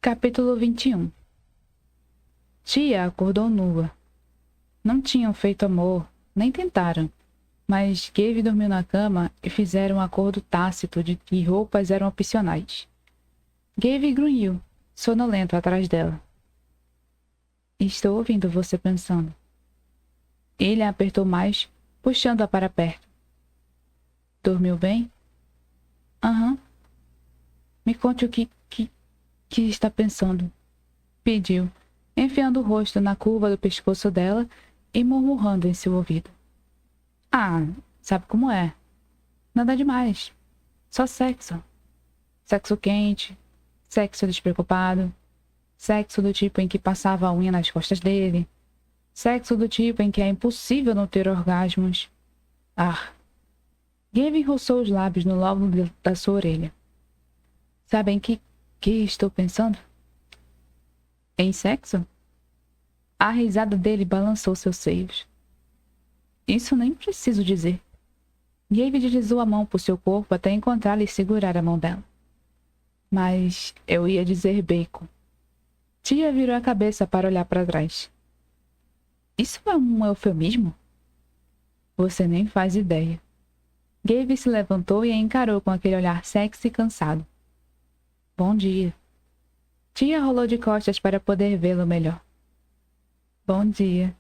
Capítulo 21. Tia acordou nua. Não tinham feito amor, nem tentaram, mas Gabe dormiu na cama e fizeram um acordo tácito de que roupas eram opcionais. Gabe grunhiu, sonolento atrás dela. Estou ouvindo você pensando. Ele a apertou mais, puxando-a para perto. Dormiu bem? Aham. Me conte o que está pensando, pediu, enfiando o rosto na curva do pescoço dela e murmurando em seu ouvido. Ah, sabe como é. Nada demais. Só sexo. Sexo quente, sexo despreocupado, sexo do tipo em que passava a unha nas costas dele, sexo do tipo em que é impossível não ter orgasmos. Ah. Gabe roçou os lábios no lóbulo da sua orelha. Sabem que estou pensando? Em sexo? A risada dele balançou seus seios. Isso nem preciso dizer. Gabe deslizou a mão por seu corpo até encontrá-la e segurar a mão dela. Mas eu ia dizer bacon. Tia virou a cabeça para olhar para trás. Isso é um eufemismo? Você nem faz ideia. Gabe se levantou e a encarou com aquele olhar sexy e cansado. Bom dia. Tia rolou de costas para poder vê-lo melhor. Bom dia.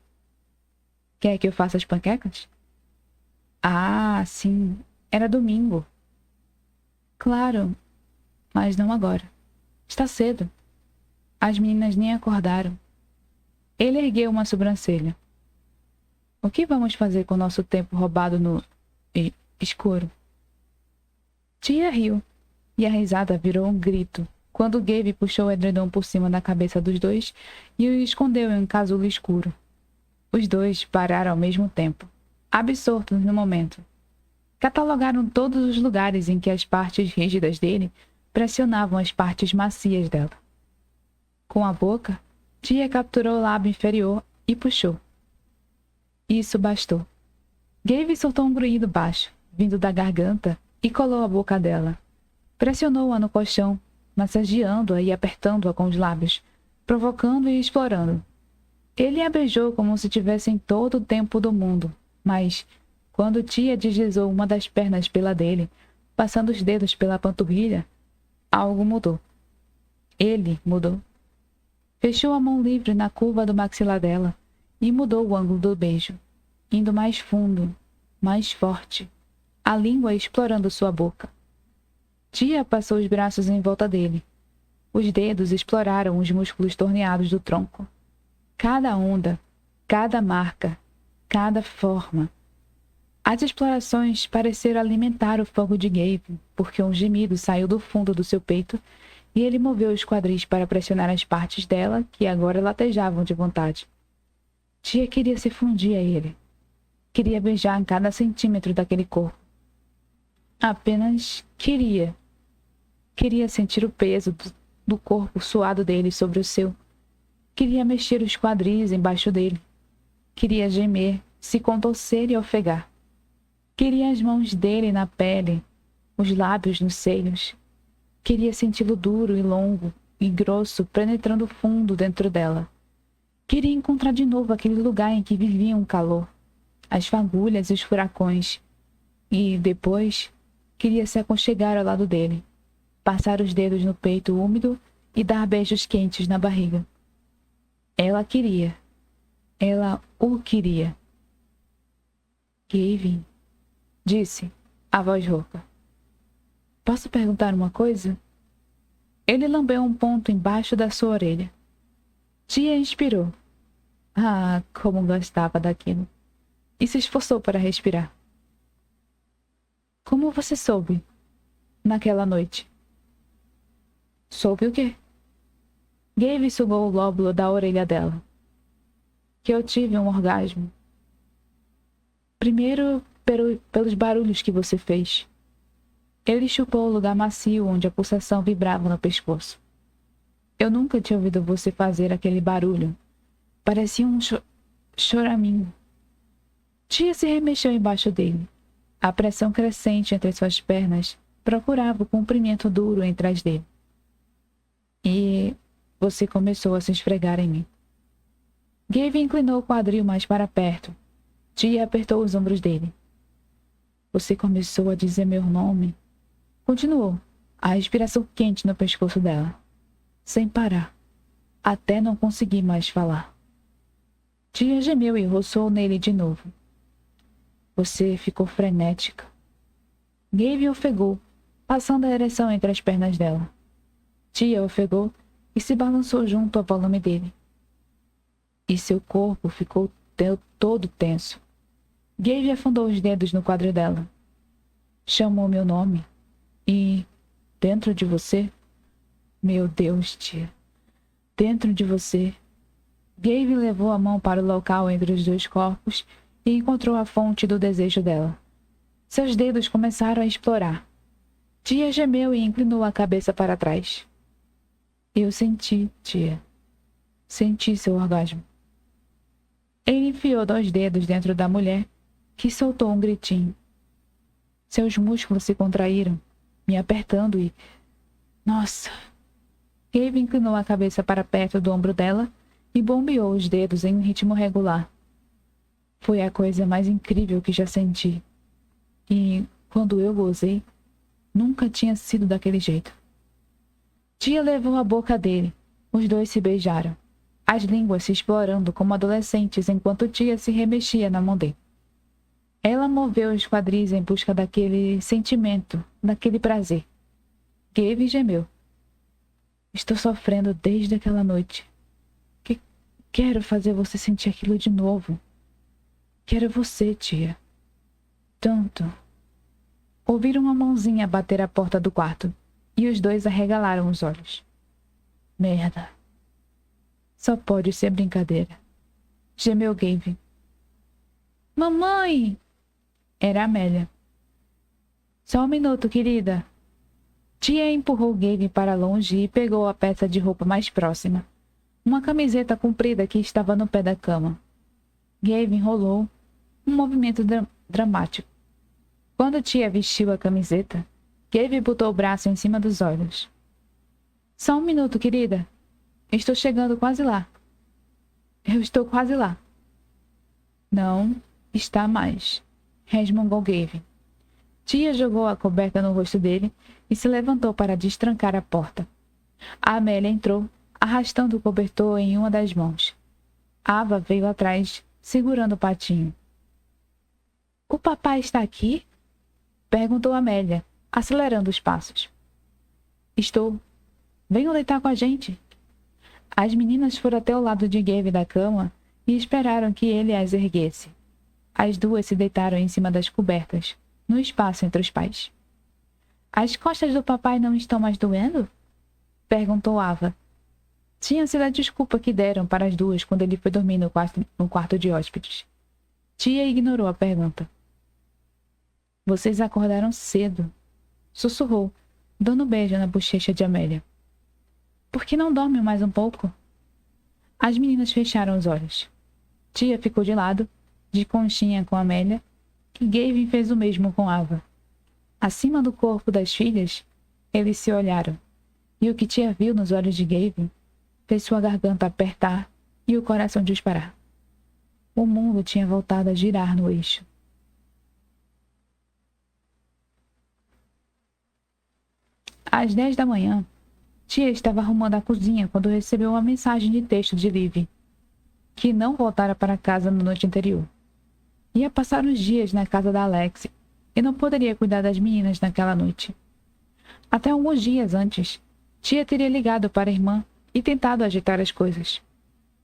Quer que eu faça as panquecas? Ah, sim. Era domingo. Claro, mas não agora. Está cedo. As meninas nem acordaram. Ele ergueu uma sobrancelha. O que vamos fazer com o nosso tempo roubado no escuro? Tia riu, e a risada virou um grito, quando Gabe puxou o edredom por cima da cabeça dos dois e o escondeu em um casulo escuro. Os dois pararam ao mesmo tempo, absortos no momento. Catalogaram todos os lugares em que as partes rígidas dele pressionavam as partes macias dela. Com a boca, Tia capturou o lábio inferior e puxou. Isso bastou. Gabe soltou um grunhido baixo, vindo da garganta, e colou a boca dela. Pressionou-a no colchão, massageando-a e apertando-a com os lábios, provocando e explorando. Ele a beijou como se tivessem todo o tempo do mundo, mas, quando Tia deslizou uma das pernas pela dele, passando os dedos pela panturrilha, algo mudou. Ele mudou. Fechou a mão livre na curva do maxilar dela e mudou o ângulo do beijo, indo mais fundo, mais forte, a língua explorando sua boca. Tia passou os braços em volta dele. Os dedos exploraram os músculos torneados do tronco. Cada onda, cada marca, cada forma. As explorações pareceram alimentar o fogo de Gabe, porque um gemido saiu do fundo do seu peito e ele moveu os quadris para pressionar as partes dela que agora latejavam de vontade. Tia queria se fundir a ele. Queria beijar cada centímetro daquele corpo. Apenas queria. Queria sentir o peso do corpo suado dele sobre o seu. Queria mexer os quadris embaixo dele. Queria gemer, se contorcer e ofegar. Queria as mãos dele na pele, os lábios nos seios. Queria senti-lo duro e longo e grosso penetrando fundo dentro dela. Queria encontrar de novo aquele lugar em que vivia um calor, as fagulhas e os furacões. E, depois, queria se aconchegar ao lado dele, passar os dedos no peito úmido e dar beijos quentes na barriga. Ela queria. Ela o queria. Gavin, disse, a voz rouca. Posso perguntar uma coisa? Ele lambeu um ponto embaixo da sua orelha. Tia inspirou. Ah, como gostava daquilo. E se esforçou para respirar. Como você soube? Naquela noite. Soube o quê? Gabe sugou o lóbulo da orelha dela. Que eu tive um orgasmo. Primeiro, pelos barulhos que você fez. Ele chupou o lugar macio onde a pulsação vibrava no pescoço. Eu nunca tinha ouvido você fazer aquele barulho. Parecia um choraminho. Tia se remexeu embaixo dele. A pressão crescente entre suas pernas procurava o comprimento duro entre as dele. E você começou a se esfregar em mim. Gavin inclinou o quadril mais para perto. Tia apertou os ombros dele. Você começou a dizer meu nome. Continuou, a respiração quente no pescoço dela, sem parar, até não conseguir mais falar. Tia gemeu e roçou nele de novo. Você ficou frenética. Gavin ofegou, passando a ereção entre as pernas dela. Tia ofegou e se balançou junto ao volume dele. E seu corpo ficou todo tenso. Gavin afundou os dedos no quadril dela. Chamou meu nome. E, dentro de você... Meu Deus, tia. Dentro de você... Gavin levou a mão para o local entre os dois corpos e encontrou a fonte do desejo dela. Seus dedos começaram a explorar. Tia gemeu e inclinou a cabeça para trás. Eu senti, tia. Senti seu orgasmo. Ele enfiou 2 dedos dentro da mulher, que soltou um gritinho. Seus músculos se contraíram, me apertando e... Nossa! Gavin inclinou a cabeça para perto do ombro dela e bombeou os dedos em um ritmo regular. Foi a coisa mais incrível que já senti. E, quando eu gozei, nunca tinha sido daquele jeito. Tia levou a boca dele. Os dois se beijaram, as línguas se explorando como adolescentes enquanto Tia se remexia na mão dele. Ela moveu os quadris em busca daquele sentimento, daquele prazer. Gavin gemeu. Estou sofrendo desde aquela noite. Quero fazer você sentir aquilo de novo. Quero você, tia. Tanto. Ouviram uma mãozinha bater a porta do quarto, e os dois arregalaram os olhos. Merda. Só pode ser brincadeira. Gemeu Gavin. Mamãe! Era Amélia. Só um minuto, querida. Tia empurrou Gavin para longe e pegou a peça de roupa mais próxima. Uma camiseta comprida que estava no pé da cama. Gavin rolou, um movimento dramático. Quando Tia vestiu a camiseta, Gavin botou o braço em cima dos olhos. Só um minuto, querida. Estou chegando quase lá. Eu estou quase lá. Não está mais, resmungou Gavin. Tia jogou a coberta no rosto dele e se levantou para destrancar a porta. A Amélia entrou, arrastando o cobertor em uma das mãos. Ava veio atrás, segurando o patinho. O papai está aqui? Perguntou Amélia, acelerando os passos. Estou. Venham deitar com a gente. As meninas foram até o lado de Gavin da cama e esperaram que ele as erguesse. As duas se deitaram em cima das cobertas, no espaço entre os pais. As costas do papai não estão mais doendo? Perguntou Ava. Tinha sido a desculpa que deram para as duas quando ele foi dormir no quarto de hóspedes. Tia ignorou a pergunta. Vocês acordaram cedo, sussurrou, dando um beijo na bochecha de Amélia. Por que não dormem mais um pouco? As meninas fecharam os olhos. Tia ficou de lado, de conchinha com Amélia, e Gavin fez o mesmo com Ava. Acima do corpo das filhas, eles se olharam, e o que Tia viu nos olhos de Gavin fez sua garganta apertar e o coração disparar. O mundo tinha voltado a girar no eixo. Às 10 da manhã, Tia estava arrumando a cozinha quando recebeu uma mensagem de texto de Liv, que não voltara para casa na noite anterior. Ia passar uns dias na casa da Alex e não poderia cuidar das meninas naquela noite. Até alguns dias antes, Tia teria ligado para a irmã e tentado agitar as coisas.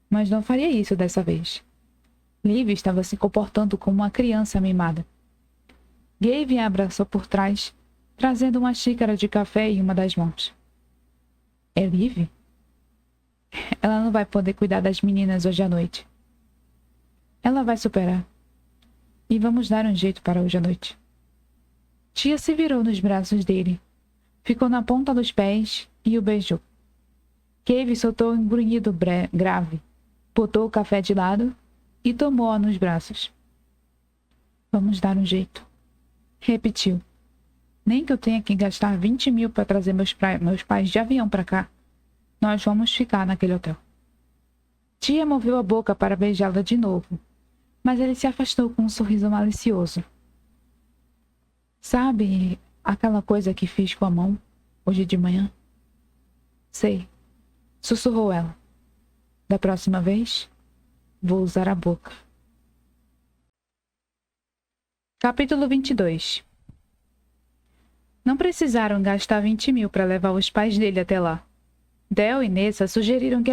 Mas não faria isso dessa vez. Liv estava se comportando como uma criança mimada. Gavin a abraçou por trás, trazendo uma xícara de café em uma das mãos. É Liv? Ela não vai poder cuidar das meninas hoje à noite. Ela vai superar. E vamos dar um jeito para hoje à noite. Tia se virou nos braços dele, ficou na ponta dos pés e o beijou. Gavin soltou um grunhido grave, botou o café de lado e tomou-a nos braços. Vamos dar um jeito, repetiu. Nem que eu tenha que gastar 20 mil para trazer meus pais de avião para cá. Nós vamos ficar naquele hotel. Tia moveu a boca para beijá-la de novo, mas ele se afastou com um sorriso malicioso. Sabe aquela coisa que fiz com a mão hoje de manhã? Sei, sussurrou ela. Da próxima vez, vou usar a boca. Capítulo 22. Não precisaram gastar 20 mil para levar os pais dele até lá. Del e Nessa sugeriram que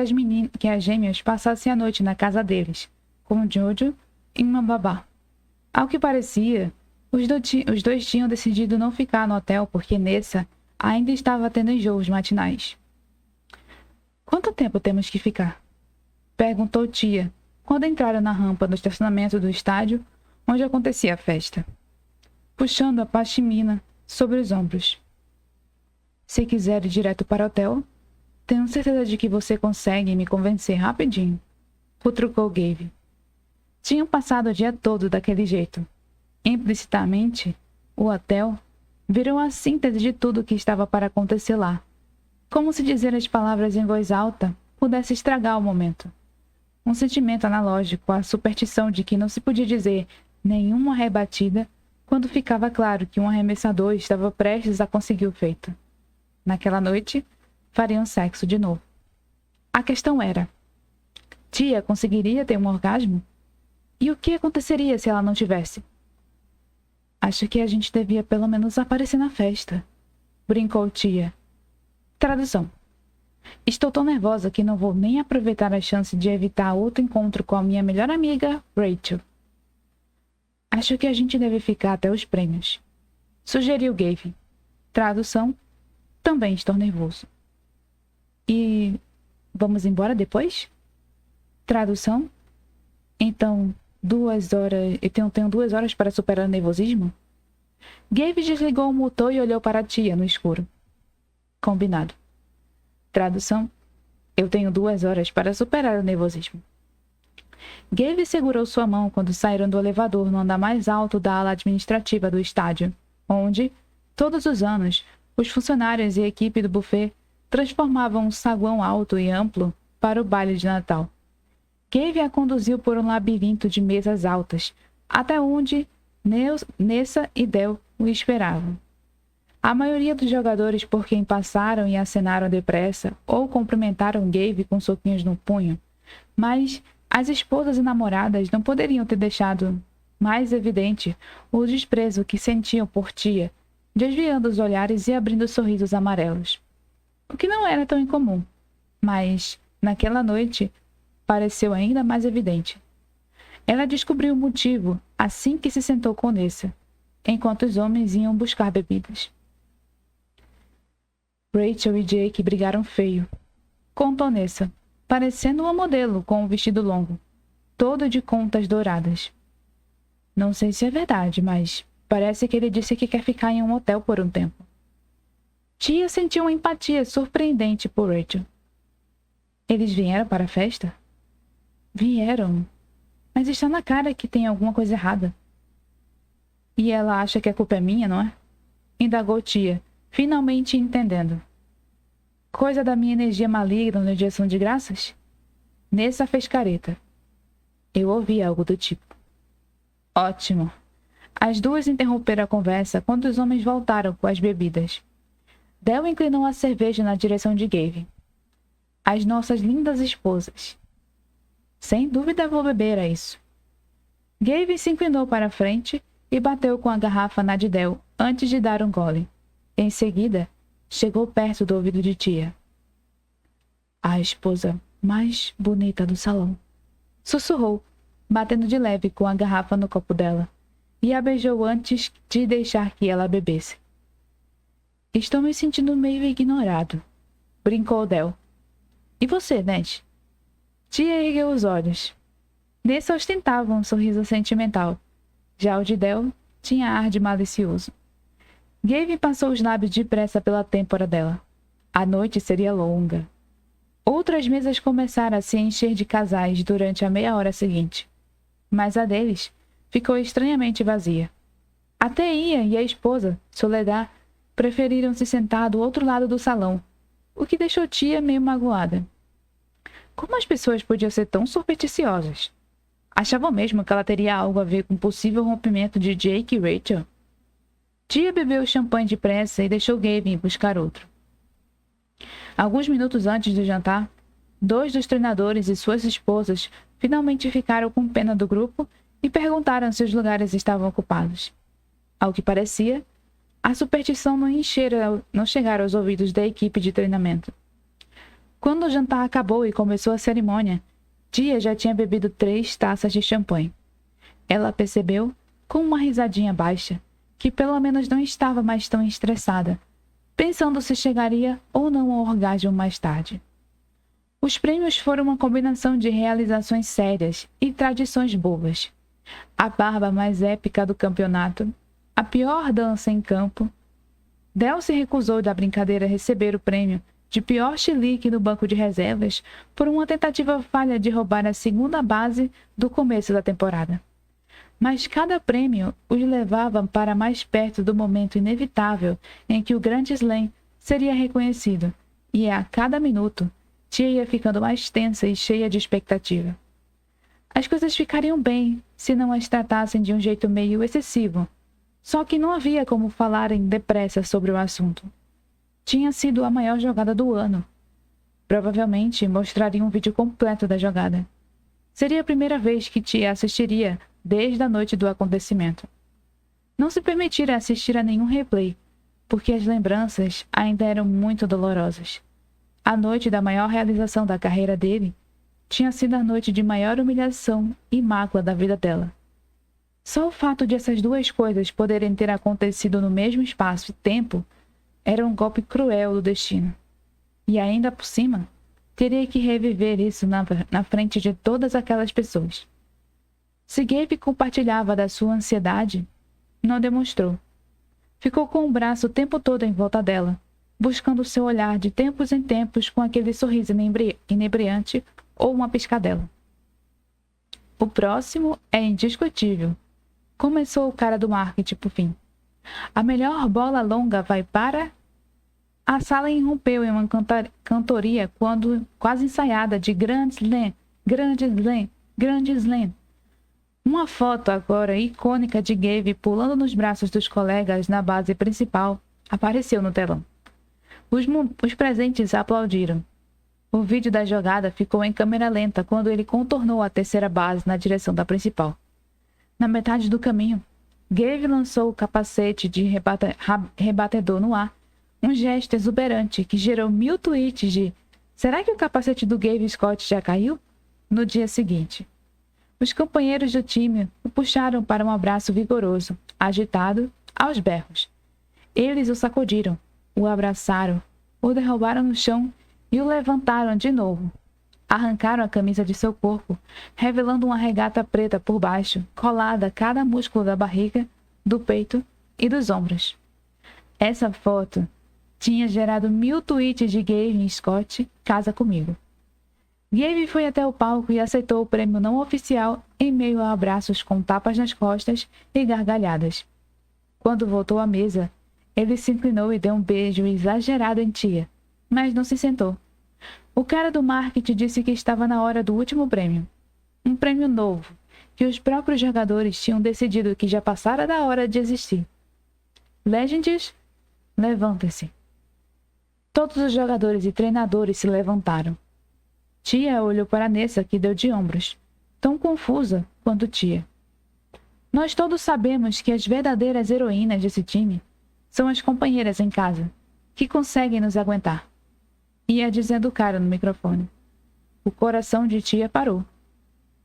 as gêmeas passassem a noite na casa deles, com Jojo e uma babá. Ao que parecia, os dois tinham decidido não ficar no hotel porque Nessa ainda estava tendo enjoos matinais. Quanto tempo temos que ficar? Perguntou tia, quando entraram na rampa do estacionamento do estádio, onde acontecia a festa, puxando a pashmina sobre os ombros. Se quiser ir direto para o hotel, tenho certeza de que você consegue me convencer rapidinho, retrucou Gabe. Tinham passado o dia todo daquele jeito. Implicitamente, o hotel virou a síntese de tudo o que estava para acontecer lá, como se dizer as palavras em voz alta pudesse estragar o momento. Um sentimento analógico à superstição de que não se podia dizer nenhuma rebatida quando ficava claro que um arremessador estava prestes a conseguir o feito. Naquela noite, fariam sexo de novo. A questão era: tia conseguiria ter um orgasmo? E o que aconteceria se ela não tivesse? Acho que a gente devia pelo menos aparecer na festa, brincou tia. Tradução: estou tão nervosa que não vou nem aproveitar a chance de evitar outro encontro com a minha melhor amiga, Rachel. Acho que a gente deve ficar até os prêmios, sugeriu Gabe. Tradução: também estou nervoso. E vamos embora depois? Tradução: então, 2 horas. Tenho 2 horas para superar o nervosismo? Gabe desligou o motor e olhou para a tia no escuro. Combinado. Tradução: eu tenho 2 horas para superar o nervosismo. Gabe segurou sua mão quando saíram do elevador no andar mais alto da ala administrativa do estádio, onde, todos os anos, os funcionários e a equipe do buffet transformavam um saguão alto e amplo para o baile de Natal. Gabe a conduziu por um labirinto de mesas altas, até onde Nessa e Del o esperavam. A maioria dos jogadores por quem passaram e acenaram depressa ou cumprimentaram Gabe com soquinhos no punho, mas as esposas e namoradas não poderiam ter deixado mais evidente o desprezo que sentiam por tia, desviando os olhares e abrindo sorrisos amarelos. O que não era tão incomum, mas, naquela noite, pareceu ainda mais evidente. Ela descobriu o motivo assim que se sentou com Nessa, enquanto os homens iam buscar bebidas. Rachel e Jake brigaram feio, contou Nessa, parecendo uma modelo com um vestido longo, todo de contas douradas. Não sei se é verdade, mas parece que ele disse que quer ficar em um hotel por um tempo. Tia sentiu uma empatia surpreendente por Rachel. Eles vieram para a festa? Vieram, mas está na cara que tem alguma coisa errada. E ela acha que a culpa é minha, não é? Indagou tia, finalmente entendendo. Coisa da minha energia maligna no dia de ação de graças? Nessa fez careta. Eu ouvi algo do tipo. Ótimo. As duas interromperam a conversa quando os homens voltaram com as bebidas. Del inclinou a cerveja na direção de Gabe. As nossas lindas esposas. Sem dúvida vou beber a isso. Gabe se inclinou para a frente e bateu com a garrafa na de Del antes de dar um gole. Em seguida, chegou perto do ouvido de tia. A esposa mais bonita do salão. Sussurrou, batendo de leve com a garrafa no copo dela, e a beijou antes de deixar que ela bebesse. Estou me sentindo meio ignorado, brincou Del. E você, Ned? Tia ergueu os olhos. Nessa ostentava um sorriso sentimental. Já o de Del tinha ar de malicioso. Gabe passou os lábios depressa pela têmpora dela. A noite seria longa. Outras mesas começaram a se encher de casais durante a meia hora seguinte, mas a deles ficou estranhamente vazia. Até Ian e a esposa, Soledad, preferiram se sentar do outro lado do salão, o que deixou tia meio magoada. Como as pessoas podiam ser tão supersticiosas? Achavam mesmo que ela teria algo a ver com o possível rompimento de Jake e Rachel? Tia bebeu champanhe depressa e deixou Gavin buscar outro. Alguns minutos antes do jantar, 2 dos treinadores e suas esposas finalmente ficaram com pena do grupo e perguntaram se os lugares estavam ocupados. Ao que parecia, a superstição não chegara aos ouvidos da equipe de treinamento. Quando o jantar acabou e começou a cerimônia, Tia já tinha bebido 3 taças de champanhe. Ela percebeu, com uma risadinha baixa, que pelo menos não estava mais tão estressada, pensando se chegaria ou não ao orgasmo mais tarde. Os prêmios foram uma combinação de realizações sérias e tradições bobas. A barba mais épica do campeonato, a pior dança em campo. Del se recusou da brincadeira a receber o prêmio de pior chilique no banco de reservas por uma tentativa falha de roubar a segunda base do começo da temporada. Mas cada prêmio os levava para mais perto do momento inevitável em que o Grand Slam seria reconhecido, e a cada minuto, Tia ia ficando mais tensa e cheia de expectativa. As coisas ficariam bem se não as tratassem de um jeito meio excessivo, só que não havia como falarem depressa sobre o assunto. Tinha sido a maior jogada do ano. Provavelmente mostraria um vídeo completo da jogada. Seria a primeira vez que Tia assistiria desde a noite do acontecimento. Não se permitira assistir a nenhum replay, porque as lembranças ainda eram muito dolorosas. A noite da maior realização da carreira dele tinha sido a noite de maior humilhação e mácula da vida dela. Só o fato de essas duas coisas poderem ter acontecido no mesmo espaço e tempo era um golpe cruel do destino. E ainda por cima, teria que reviver isso na frente de todas aquelas pessoas. Se Gabe compartilhava da sua ansiedade, não demonstrou. Ficou com o braço o tempo todo em volta dela, buscando seu olhar de tempos em tempos com aquele sorriso inebriante ou uma piscadela. O próximo é indiscutível. Começou o cara do marketing por fim. A melhor bola longa vai para... A sala irrompeu em uma cantoria quase ensaiada de Grand Slam, Grand Slam, Grand Slam. Uma foto agora icônica de Gabe pulando nos braços dos colegas na base principal apareceu no telão. Os presentes aplaudiram. O vídeo da jogada ficou em câmera lenta quando ele contornou a terceira base na direção da principal. Na metade do caminho, Gabe lançou o capacete de rebatedor no ar, um gesto exuberante que gerou 1000 tweets de "Será que o capacete do Gabe Scott já caiu?" no dia seguinte. Os companheiros do time o puxaram para um abraço vigoroso, agitado, aos berros. Eles o sacudiram, o abraçaram, o derrubaram no chão e o levantaram de novo. Arrancaram a camisa de seu corpo, revelando uma regata preta por baixo, colada a cada músculo da barriga, do peito e dos ombros. Essa foto tinha gerado 1000 tweets de Gabe Scott, casa comigo. Gabe foi até o palco e aceitou o prêmio não oficial em meio a abraços com tapas nas costas e gargalhadas. Quando voltou à mesa, ele se inclinou e deu um beijo exagerado em Tia, mas não se sentou. O cara do marketing disse que estava na hora do último prêmio. Um prêmio novo, que os próprios jogadores tinham decidido que já passara da hora de existir. Legends, levantem-se. Todos os jogadores e treinadores se levantaram. Tia olhou para Nessa, que deu de ombros, tão confusa quanto Tia. Nós todos sabemos que as verdadeiras heroínas desse time são as companheiras em casa, que conseguem nos aguentar. Ia dizendo o cara no microfone. O coração de Tia parou.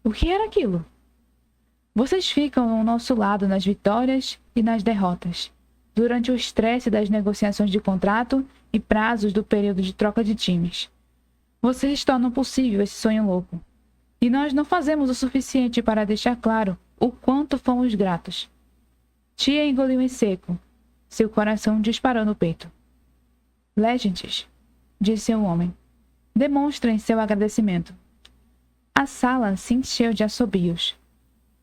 O que era aquilo? Vocês ficam ao nosso lado nas vitórias e nas derrotas, durante o estresse das negociações de contrato e prazos do período de troca de times. Vocês tornam possível esse sonho louco. E nós não fazemos o suficiente para deixar claro o quanto fomos gratos. Tia engoliu em seco. Seu coração disparou no peito. Legends, disse o homem. Demonstrem seu agradecimento. A sala se encheu de assobios.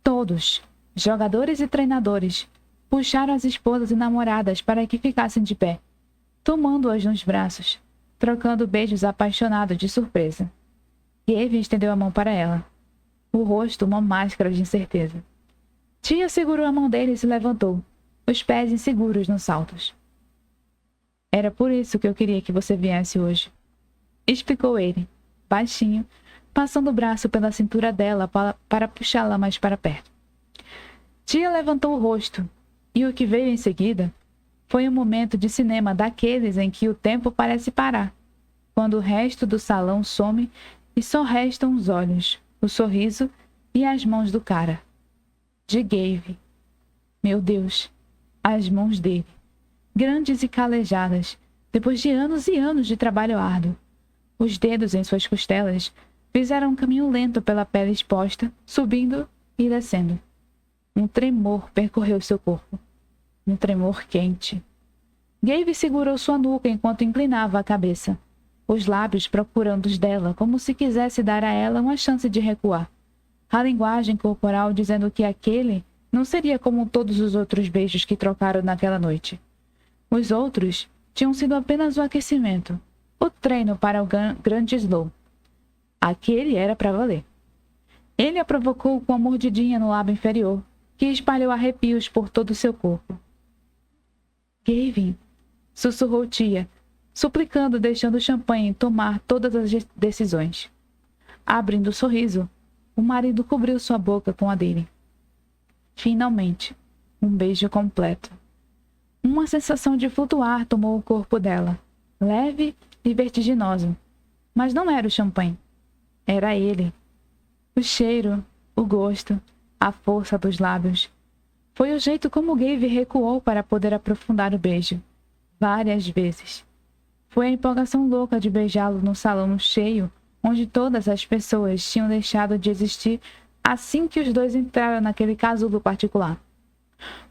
Todos, jogadores e treinadores, puxaram as esposas e namoradas para que ficassem de pé, tomando-as nos braços. trocando beijos apaixonados de surpresa. Gavin estendeu a mão para ela. O rosto uma máscara de incerteza. Tia segurou a mão dele e se levantou, os pés inseguros nos saltos. Era por isso que eu queria que você viesse hoje, explicou ele, baixinho, passando o braço pela cintura dela para puxá-la mais para perto. Tia levantou o rosto, e o que veio em seguida foi um momento de cinema daqueles em que o tempo parece parar, quando o resto do salão some e só restam os olhos, o sorriso e as mãos do cara. De Gavin. Meu Deus, as mãos dele, grandes e calejadas, depois de anos e anos de trabalho árduo. Os dedos em suas costelas fizeram um caminho lento pela pele exposta, subindo e descendo. Um tremor percorreu seu corpo. Um tremor quente. Gavin segurou sua nuca enquanto inclinava a cabeça, os lábios procurando os dela, como se quisesse dar a ela uma chance de recuar. A linguagem corporal dizendo que aquele não seria como todos os outros beijos que trocaram naquela noite. Os outros tinham sido apenas o aquecimento, o treino para o grande slow. Aquele era para valer. Ele a provocou com uma mordidinha no lábio inferior, que espalhou arrepios por todo o seu corpo. Gavin, sussurrou tia, suplicando, deixando o champanhe tomar todas as decisões. Abrindo o sorriso, o marido cobriu sua boca com a dele. Finalmente, um beijo completo. Uma sensação de flutuar tomou o corpo dela, leve e vertiginoso. Mas não era o champanhe. Era ele. O cheiro, o gosto, a força dos lábios. Foi o jeito como Gavin recuou para poder aprofundar o beijo. Várias vezes. Foi a empolgação louca de beijá-lo num salão cheio, onde todas as pessoas tinham deixado de existir assim que os dois entraram naquele casulo particular.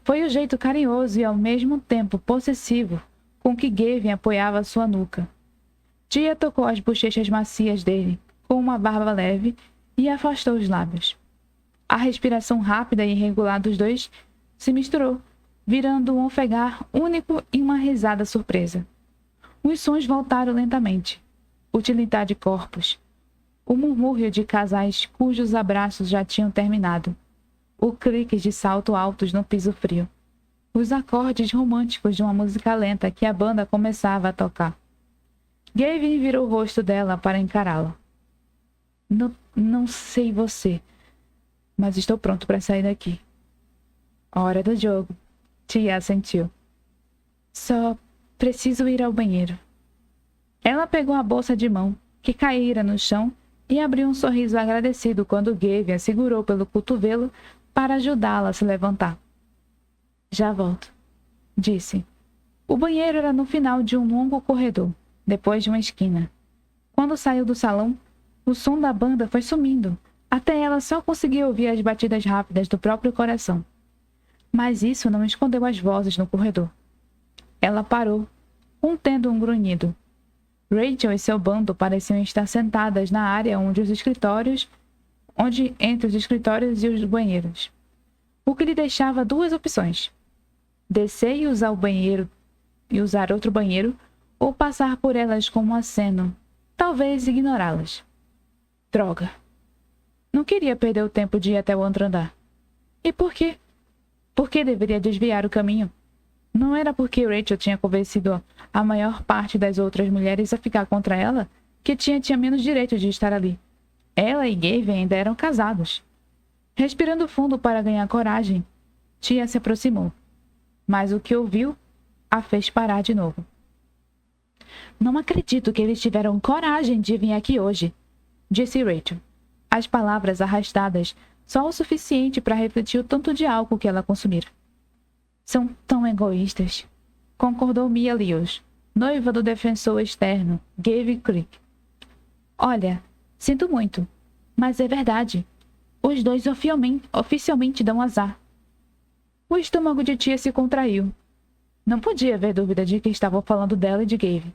Foi o jeito carinhoso e ao mesmo tempo possessivo com que Gavin apoiava sua nuca. Tia tocou as bochechas macias dele, com uma barba leve, e afastou os lábios. A respiração rápida e irregular dos dois se misturou, virando um ofegar único e uma risada surpresa. Os sons voltaram lentamente. Utilitar de corpos. O murmúrio de casais cujos abraços já tinham terminado. O clique de saltos altos no piso frio. Os acordes românticos de uma música lenta que a banda começava a tocar. Gavin virou o rosto dela para encará-la. Não sei você, mas estou pronto para sair daqui. Hora do jogo. Tia assentiu. Só preciso ir ao banheiro. Ela pegou a bolsa de mão, que caíra no chão, e abriu um sorriso agradecido quando Gavin a segurou pelo cotovelo para ajudá-la a se levantar. Já volto, disse. O banheiro era no final de um longo corredor, depois de uma esquina. Quando saiu do salão, o som da banda foi sumindo, até ela só conseguia ouvir as batidas rápidas do próprio coração. Mas isso não escondeu as vozes no corredor. Ela parou, contendo um grunhido. Rachel e seu bando pareciam estar sentadas na área entre os escritórios e os banheiros. O que lhe deixava duas opções: descer e usar o banheiro e usar outro banheiro, ou passar por elas com um aceno, talvez ignorá-las. Droga! Não queria perder o tempo de ir até o outro andar. E por quê? Por que deveria desviar o caminho? Não era porque Rachel tinha convencido a maior parte das outras mulheres a ficar contra ela que tinha menos direito de estar ali. Ela e Gavin ainda eram casados. Respirando fundo para ganhar coragem, tia se aproximou. Mas o que ouviu a fez parar de novo. Não acredito que eles tiveram coragem de vir aqui hoje, disse Rachel. As palavras arrastadas só o suficiente para refletir o tanto de álcool que ela consumira. São tão egoístas, concordou Mia Lewis, noiva do defensor externo, Gavin Crick. Olha, sinto muito, mas é verdade. Os dois oficialmente dão azar. O estômago de tia se contraiu. Não podia haver dúvida de que estavam falando dela e de Gavin.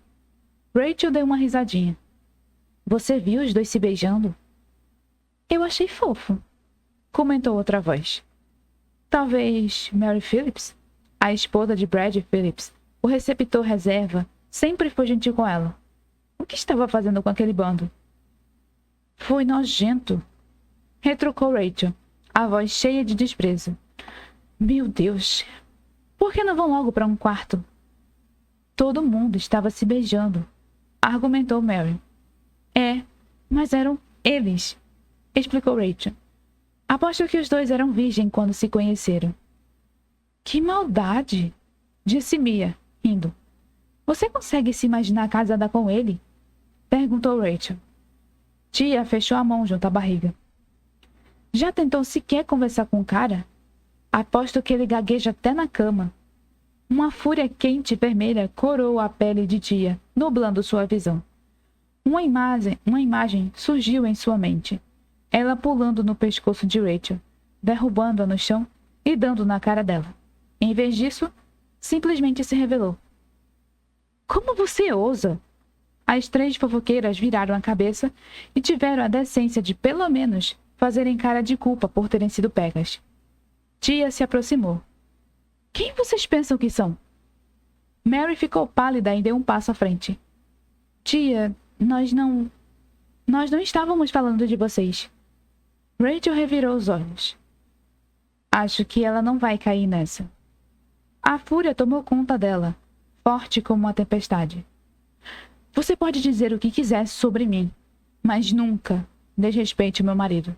Rachel deu uma risadinha. Você viu os dois se beijando? Eu achei fofo, comentou outra voz. Talvez Mary Phillips, a esposa de Brad Phillips, o receptor reserva, sempre foi gentil com ela. O que estava fazendo com aquele bando? Foi nojento, retrucou Rachel, a voz cheia de desprezo. Meu Deus! Por que não vão logo para um quarto? Todo mundo estava se beijando, argumentou Mary. Mas eram eles, explicou Rachel. Aposto que os dois eram virgens quando se conheceram. Que maldade! Disse Mia, rindo. Você consegue se imaginar casada com ele? Perguntou Rachel. Tia fechou a mão junto à barriga. Já tentou sequer conversar com o cara? Aposto que ele gagueja até na cama. Uma fúria quente e vermelha coroou a pele de Tia, nublando sua visão. Uma imagem surgiu em sua mente. Ela pulando no pescoço de Rachel, derrubando-a no chão e dando na cara dela. Em vez disso, simplesmente se revelou. Como você ousa? As três fofoqueiras viraram a cabeça e tiveram a decência de, pelo menos, fazerem cara de culpa por terem sido pegas. Tia se aproximou. Quem vocês pensam que são? Mary ficou pálida e deu um passo à frente. Tia, nós não estávamos falando de vocês. Rachel revirou os olhos. Acho que ela não vai cair nessa. A fúria tomou conta dela, forte como uma tempestade. Você pode dizer o que quiser sobre mim, mas nunca desrespeite meu marido.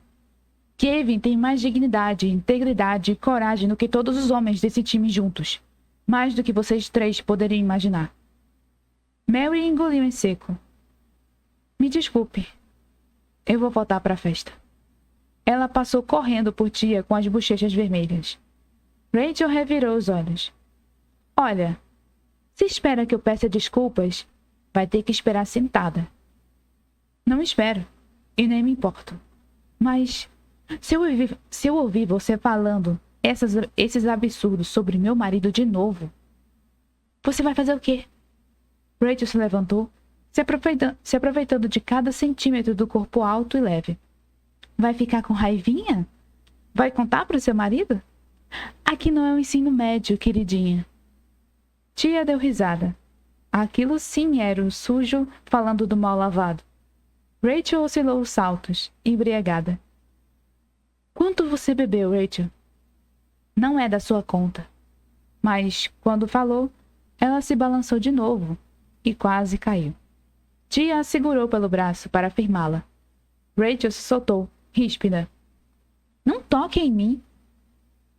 Kevin tem mais dignidade, integridade e coragem do que todos os homens desse time juntos. Mais do que vocês três poderiam imaginar. Mary engoliu em seco. Me desculpe. Eu vou voltar para a festa. Ela passou correndo por Tia com as bochechas vermelhas. Rachel revirou os olhos. Olha, se espera que eu peça desculpas, vai ter que esperar sentada. Não espero, e nem me importo. Mas se eu ouvir você falando esses absurdos sobre meu marido de novo, você vai fazer o quê? Rachel se levantou, se aproveitando de cada centímetro do corpo alto e leve. Vai ficar com raivinha? Vai contar para o seu marido? Aqui não é o ensino médio, queridinha. Tia deu risada. Aquilo sim era o sujo falando do mal lavado. Rachel oscilou os saltos, embriagada. Quanto você bebeu, Rachel? Não é da sua conta. Mas, quando falou, ela se balançou de novo e quase caiu. Tia a segurou pelo braço para firmá-la. Rachel se soltou, ríspida. Não toque em mim.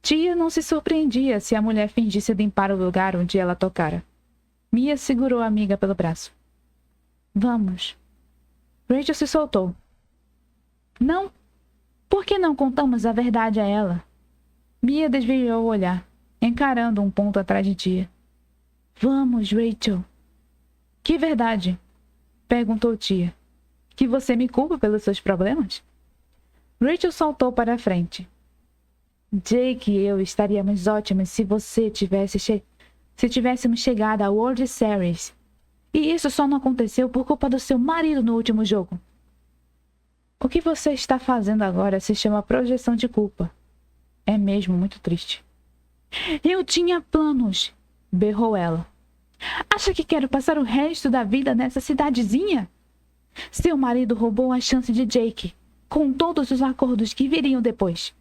Tia não se surpreendia se a mulher fingisse limpar o lugar onde ela tocara. Mia segurou a amiga pelo braço. Vamos. Rachel se soltou. Não. Por que não contamos a verdade a ela? Mia desviou o olhar, encarando um ponto atrás de Tia. Vamos, Rachel. Que verdade? Perguntou Tia. Que você me culpa pelos seus problemas? Rachel saltou para a frente. Jake e eu estaríamos ótimos se tivéssemos chegado à World Series. E isso só não aconteceu por culpa do seu marido no último jogo. O que você está fazendo agora se chama projeção de culpa. É mesmo muito triste. Eu tinha planos, berrou ela. Acha que quero passar o resto da vida nessa cidadezinha? Seu marido roubou a chance de Jake, com todos os acordos que viriam depois.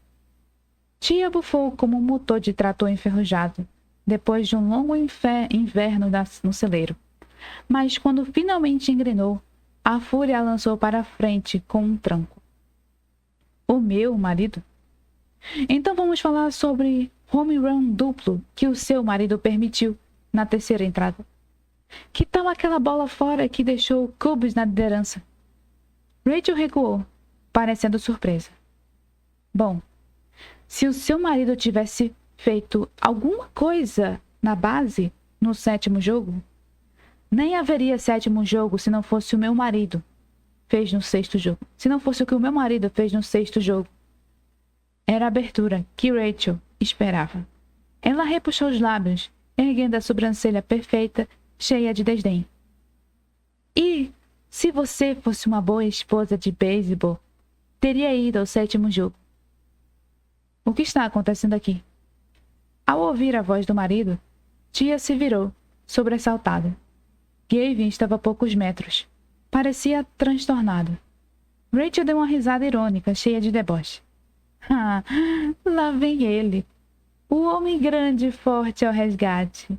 Tia bufou como um motor de trator enferrujado, depois de um longo inverno no celeiro. Mas quando finalmente engrenou, a fúria a lançou para a frente com um tranco. O meu marido? Então vamos falar sobre home run duplo que o seu marido permitiu na terceira entrada. Que tal aquela bola fora que deixou o Cubs na liderança? Rachel recuou, parecendo surpresa. Bom, se o seu marido tivesse feito alguma coisa na base no sétimo jogo, nem haveria sétimo jogo se não fosse o meu marido fez no sexto jogo. Se não fosse o que o meu marido fez no sexto jogo. Era a abertura que Rachel esperava. Ela repuxou os lábios, erguendo a sobrancelha perfeita, cheia de desdém. E, se você fosse uma boa esposa de beisebol, teria ido ao sétimo jogo. O que está acontecendo aqui? Ao ouvir a voz do marido, Tia se virou, sobressaltada. Gavin estava a poucos metros, Parecia transtornado. Rachel deu uma risada irônica, cheia de deboche. Ah, lá vem ele. O homem grande e forte ao resgate.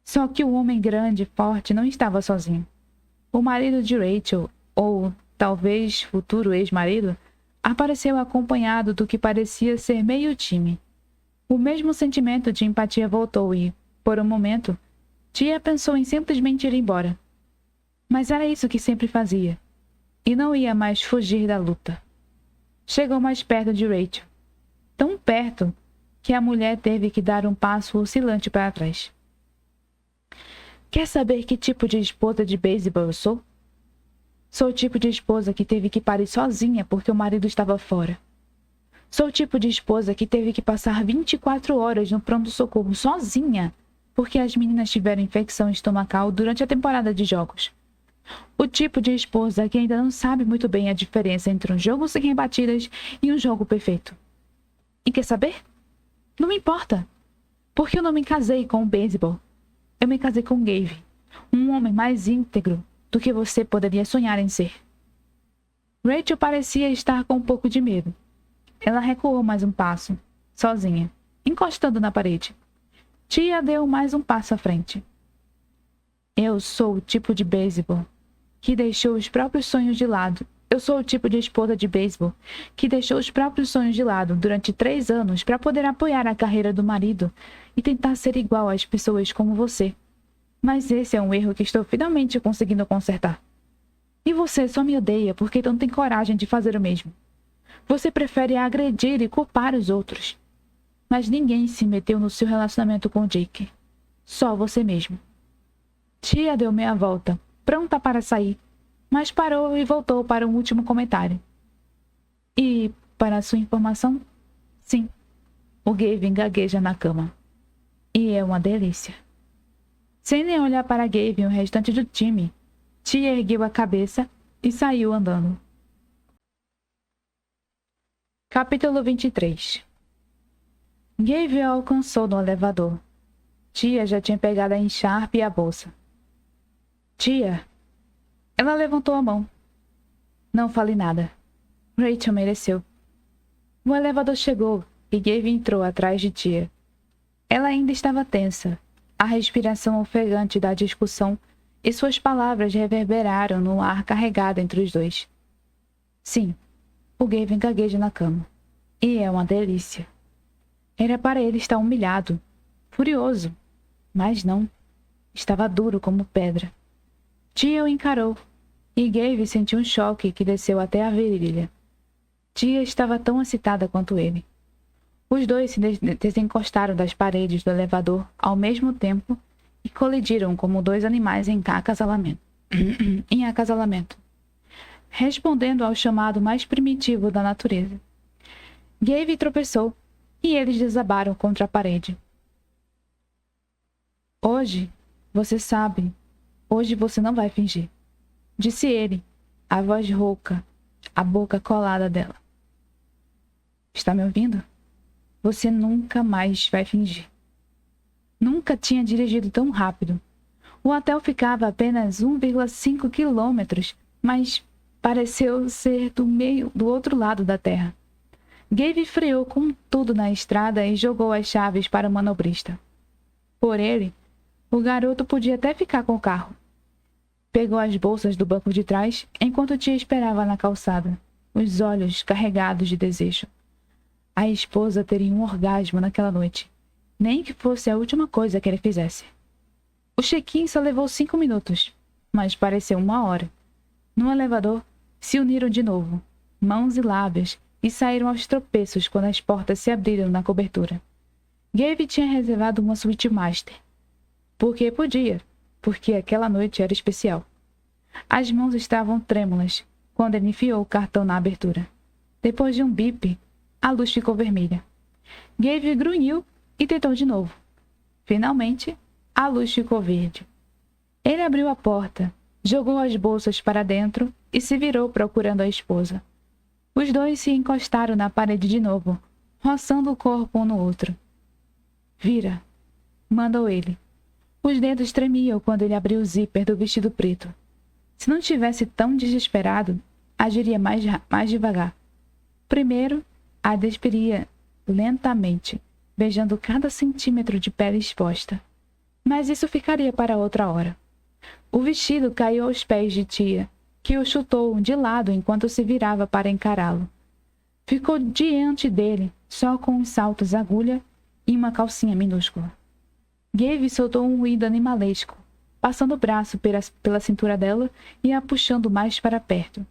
Só que o homem grande e forte não estava sozinho. O marido de Rachel, ou talvez futuro ex-marido, apareceu acompanhado do que parecia ser meio time. O mesmo sentimento de empatia voltou e, por um momento, Tia pensou em simplesmente ir embora. Mas era isso que sempre fazia, e não ia mais fugir da luta. Chegou mais perto de Rachel, tão perto que a mulher teve que dar um passo oscilante para trás. Quer saber que tipo de esposa de beisebol eu sou? Sou o tipo de esposa que teve que parir sozinha porque o marido estava fora. Sou o tipo de esposa que teve que passar 24 horas no pronto-socorro sozinha porque as meninas tiveram infecção estomacal durante a temporada de jogos. O tipo de esposa que ainda não sabe muito bem a diferença entre um jogo sem rebatidas e um jogo perfeito. E quer saber? Não me importa, porque eu não me casei com o beisebol. Eu me casei com Gabe, um homem mais íntegro do que você poderia sonhar em ser. Rachel parecia estar com um pouco de medo. Ela recuou mais um passo, sozinha, encostando na parede. Tia deu mais um passo à frente. Eu sou o tipo de beisebol que deixou os próprios sonhos de lado. Eu sou o tipo de esposa de beisebol que deixou os próprios sonhos de lado durante 3 anos para poder apoiar a carreira do marido e tentar ser igual às pessoas como você. Mas esse é um erro que estou finalmente conseguindo consertar. E você só me odeia porque não tem coragem de fazer o mesmo. Você prefere agredir e culpar os outros. Mas ninguém se meteu no seu relacionamento com Jake. Só você mesmo. Tia deu meia volta, pronta para sair, mas parou e voltou para um último comentário. E, para sua informação, sim, o Gavin gagueja na cama. E é uma delícia. Sem nem olhar para Gavin e o restante do time, Tia ergueu a cabeça e saiu andando. Capítulo 23. Gavin a alcançou no elevador. Tia já tinha pegado a encharpe e a bolsa. Tia! Ela levantou a mão. Não fale nada. Rachel mereceu. O elevador chegou e Gavin entrou atrás de Tia. Ela ainda estava tensa. A respiração ofegante da discussão e suas palavras reverberaram no ar carregado entre os dois. Sim, o Gavin gagueja na cama. E é uma delícia. Era para ele estar humilhado, furioso. Mas não. Estava duro como pedra. Tia o encarou, e Gavin sentiu um choque que desceu até a virilha. Tia estava tão excitada quanto ele. Os dois se desencostaram das paredes do elevador ao mesmo tempo e colidiram como 2 animais em acasalamento, respondendo ao chamado mais primitivo da natureza. Gavin tropeçou e eles desabaram contra a parede. Hoje, você sabe, hoje você não vai fingir, disse ele, a voz rouca, a boca colada dela. Está me ouvindo? Você nunca mais vai fingir. Nunca tinha dirigido tão rápido. O hotel ficava a apenas 1,5 quilômetros, mas pareceu ser do outro lado da terra. Gavin freou com tudo na estrada e jogou as chaves para o manobrista. Por ele, o garoto podia até ficar com o carro. Pegou as bolsas do banco de trás enquanto Tia esperava na calçada, os olhos carregados de desejo. A esposa teria um orgasmo naquela noite, nem que fosse a última coisa que ele fizesse. O check-in só levou 5 minutos, mas pareceu 1 hora. No elevador, se uniram de novo, mãos e lábios, e saíram aos tropeços quando as portas se abriram na cobertura. Gavin tinha reservado uma suíte master. Porque podia, porque aquela noite era especial. As mãos estavam trêmulas quando ele enfiou o cartão na abertura. Depois de um bip, a luz ficou vermelha. Gavin grunhiu e tentou de novo. Finalmente, a luz ficou verde. Ele abriu a porta, jogou as bolsas para dentro e se virou procurando a esposa. Os dois se encostaram na parede de novo, roçando o corpo um no outro. Vira, mandou ele. Os dedos tremiam quando ele abriu o zíper do vestido preto. Se não estivesse tão desesperado, agiria mais devagar. Primeiro, a despiria lentamente, beijando cada centímetro de pele exposta. Mas isso ficaria para outra hora. O vestido caiu aos pés de tia, que o chutou de lado enquanto se virava para encará-lo. Ficou diante dele, só com os saltos agulha e uma calcinha minúscula. Gabe soltou um ruído animalesco, passando o braço pela cintura dela e a puxando mais para perto.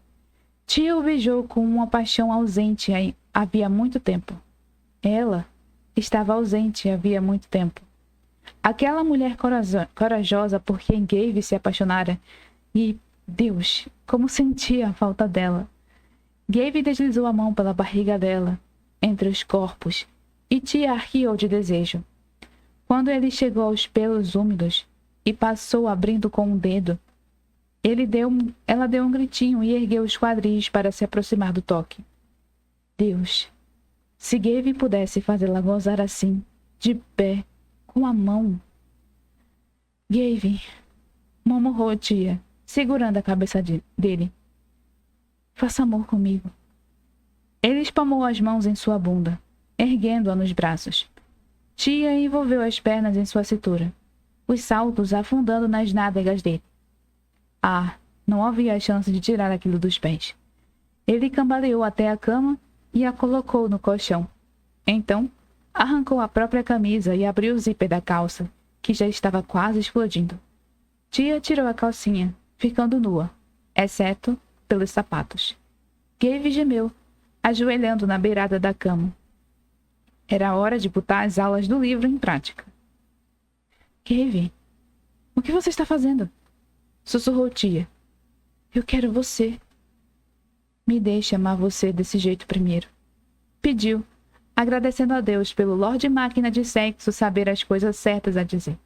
Tia o beijou com uma paixão ausente havia muito tempo. Ela estava ausente havia muito tempo. Aquela mulher corajosa por quem Gabe se apaixonara, e, Deus, como sentia a falta dela. Gabe deslizou a mão pela barriga dela, entre os corpos, e tia arqueou de desejo. Quando ele chegou aos pelos úmidos e passou abrindo com um dedo, ela deu um gritinho e ergueu os quadris para se aproximar do toque. Deus, se Gabe pudesse fazê-la gozar assim, de pé, com a mão. Gabe, murmurou tia, segurando a cabeça dele. Faça amor comigo. Ele espalmou as mãos em sua bunda, erguendo-a nos braços. Tia envolveu as pernas em sua cintura, os saltos afundando nas nádegas dele. Ah, não havia chance de tirar aquilo dos pés. Ele cambaleou até a cama e a colocou no colchão. Então, arrancou a própria camisa e abriu o zíper da calça, que já estava quase explodindo. Tia tirou a calcinha, ficando nua, exceto pelos sapatos. Gabe gemeu, ajoelhando na beirada da cama. Era hora de botar as aulas do livro em prática. Gabe, o que você está fazendo? Sussurrou tia. Eu quero você. Me deixe amar você desse jeito primeiro. Pediu, agradecendo a Deus pelo Lorde Máquina de Sexo saber as coisas certas a dizer.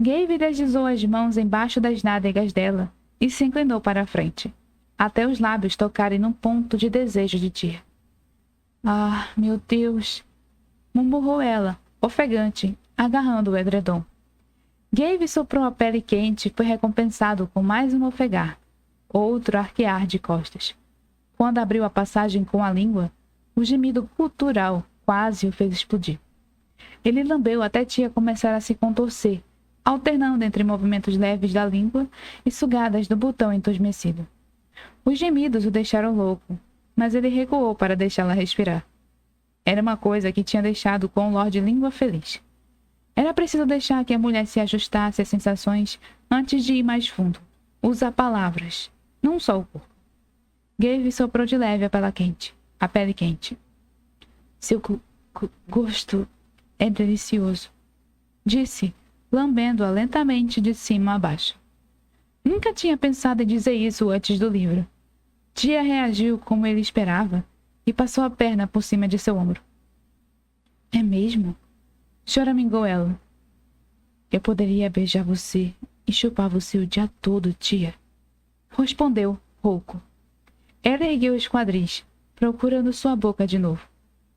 Gabe deslizou as mãos embaixo das nádegas dela e se inclinou para a frente, até os lábios tocarem num ponto de desejo de tia. Ah, meu Deus! Murmurou ela, ofegante, agarrando o edredom. Gabe soprou a pele quente e foi recompensado com mais um ofegar, outro arquear de costas. Quando abriu a passagem com a língua, o gemido gutural quase o fez explodir. Ele lambeu até tia começar a se contorcer, alternando entre movimentos leves da língua e sugadas do botão entusmecido. Os gemidos o deixaram louco, mas ele recuou para deixá-la respirar. Era uma coisa que tinha deixado com o Lorde Língua feliz. Era preciso deixar que a mulher se ajustasse às sensações antes de ir mais fundo. Usar palavras, não só o corpo. Gabe soprou de leve a pele quente. Seu gosto é delicioso, disse, lambendo-a lentamente de cima a baixo. Nunca tinha pensado em dizer isso antes do livro. Tia reagiu como ele esperava e passou a perna por cima de seu ombro. É mesmo? Choramingou ela. Eu poderia beijar você e chupar você o dia todo, tia. Respondeu, rouco. Ela ergueu os quadris, procurando sua boca de novo.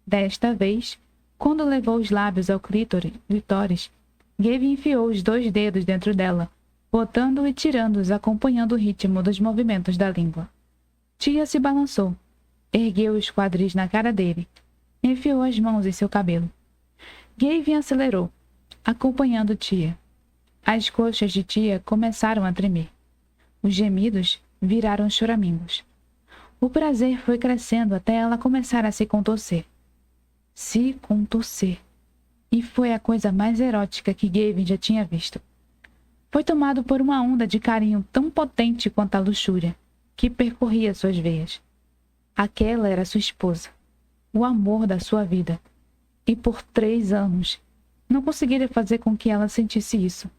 Desta vez, quando levou os lábios ao clítoris, Gabe enfiou os 2 dedos dentro dela, botando e tirando-os acompanhando o ritmo dos movimentos da língua. Tia se balançou, ergueu os quadris na cara dele, enfiou as mãos em seu cabelo. Gabe acelerou, acompanhando tia. As coxas de tia começaram a tremer. Os gemidos viraram choramingos. O prazer foi crescendo até ela começar a se contorcer. Se contorcer. E foi a coisa mais erótica que Gabe já tinha visto. Foi tomado por uma onda de carinho tão potente quanto a luxúria, que percorria suas veias. Aquela era sua esposa, o amor da sua vida. E por 3 anos, não conseguira fazer com que ela sentisse isso.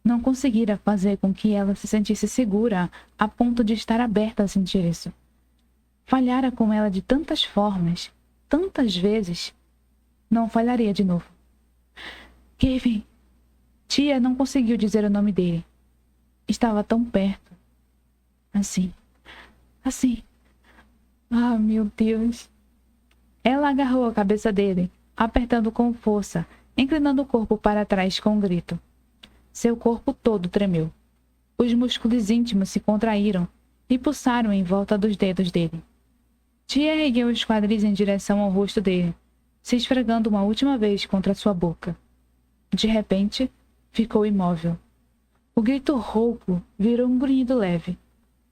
Não conseguira fazer com que ela se sentisse segura a ponto de estar aberta a sentir isso. Falhara com ela de tantas formas, tantas vezes. Não falharia de novo. Kevin. Tia não conseguiu dizer o nome dele. Estava tão perto. Assim. Ah, meu Deus. Ela agarrou a cabeça dele, apertando com força, inclinando o corpo para trás com um grito. Seu corpo todo tremeu. Os músculos íntimos se contraíram e pulsaram em volta dos dedos dele. Tia ergueu os quadris em direção ao rosto dele, se esfregando uma última vez contra sua boca. De repente, ficou imóvel. O grito rouco virou um grunhido leve.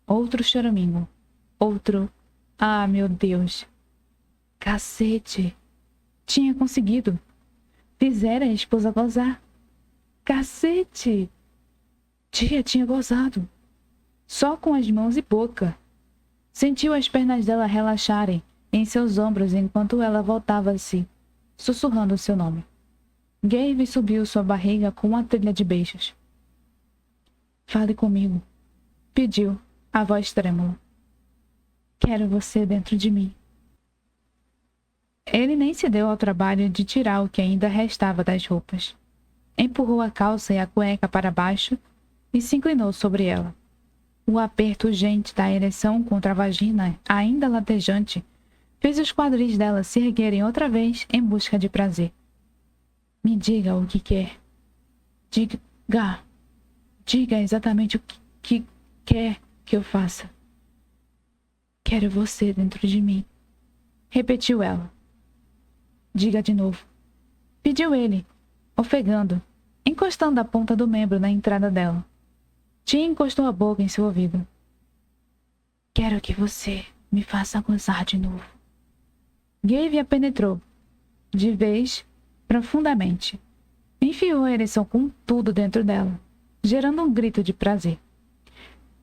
Outro choramingo. Outro... Ah, meu Deus! Cacete! Tinha conseguido! Fizera a esposa gozar. Cacete! Tia tinha gozado. Só com as mãos e boca. Sentiu as pernas dela relaxarem em seus ombros enquanto ela voltava-se, sussurrando seu nome. Gabe subiu sua barriga com uma trilha de beijos. Fale comigo, pediu, a voz trêmula. Quero você dentro de mim. Ele nem se deu ao trabalho de tirar o que ainda restava das roupas. Empurrou a calça e a cueca para baixo e se inclinou sobre ela. O aperto urgente da ereção contra a vagina, ainda latejante, fez os quadris dela se erguerem outra vez em busca de prazer. Me diga o que quer. Diga exatamente o que quer que eu faça. Quero você dentro de mim, repetiu ela. Diga de novo. Pediu ele, ofegando, encostando a ponta do membro na entrada dela. Tia encostou a boca em seu ouvido. Quero que você me faça gozar de novo. Gabe a penetrou, de vez, profundamente. Enfiou a ereção com tudo dentro dela, gerando um grito de prazer.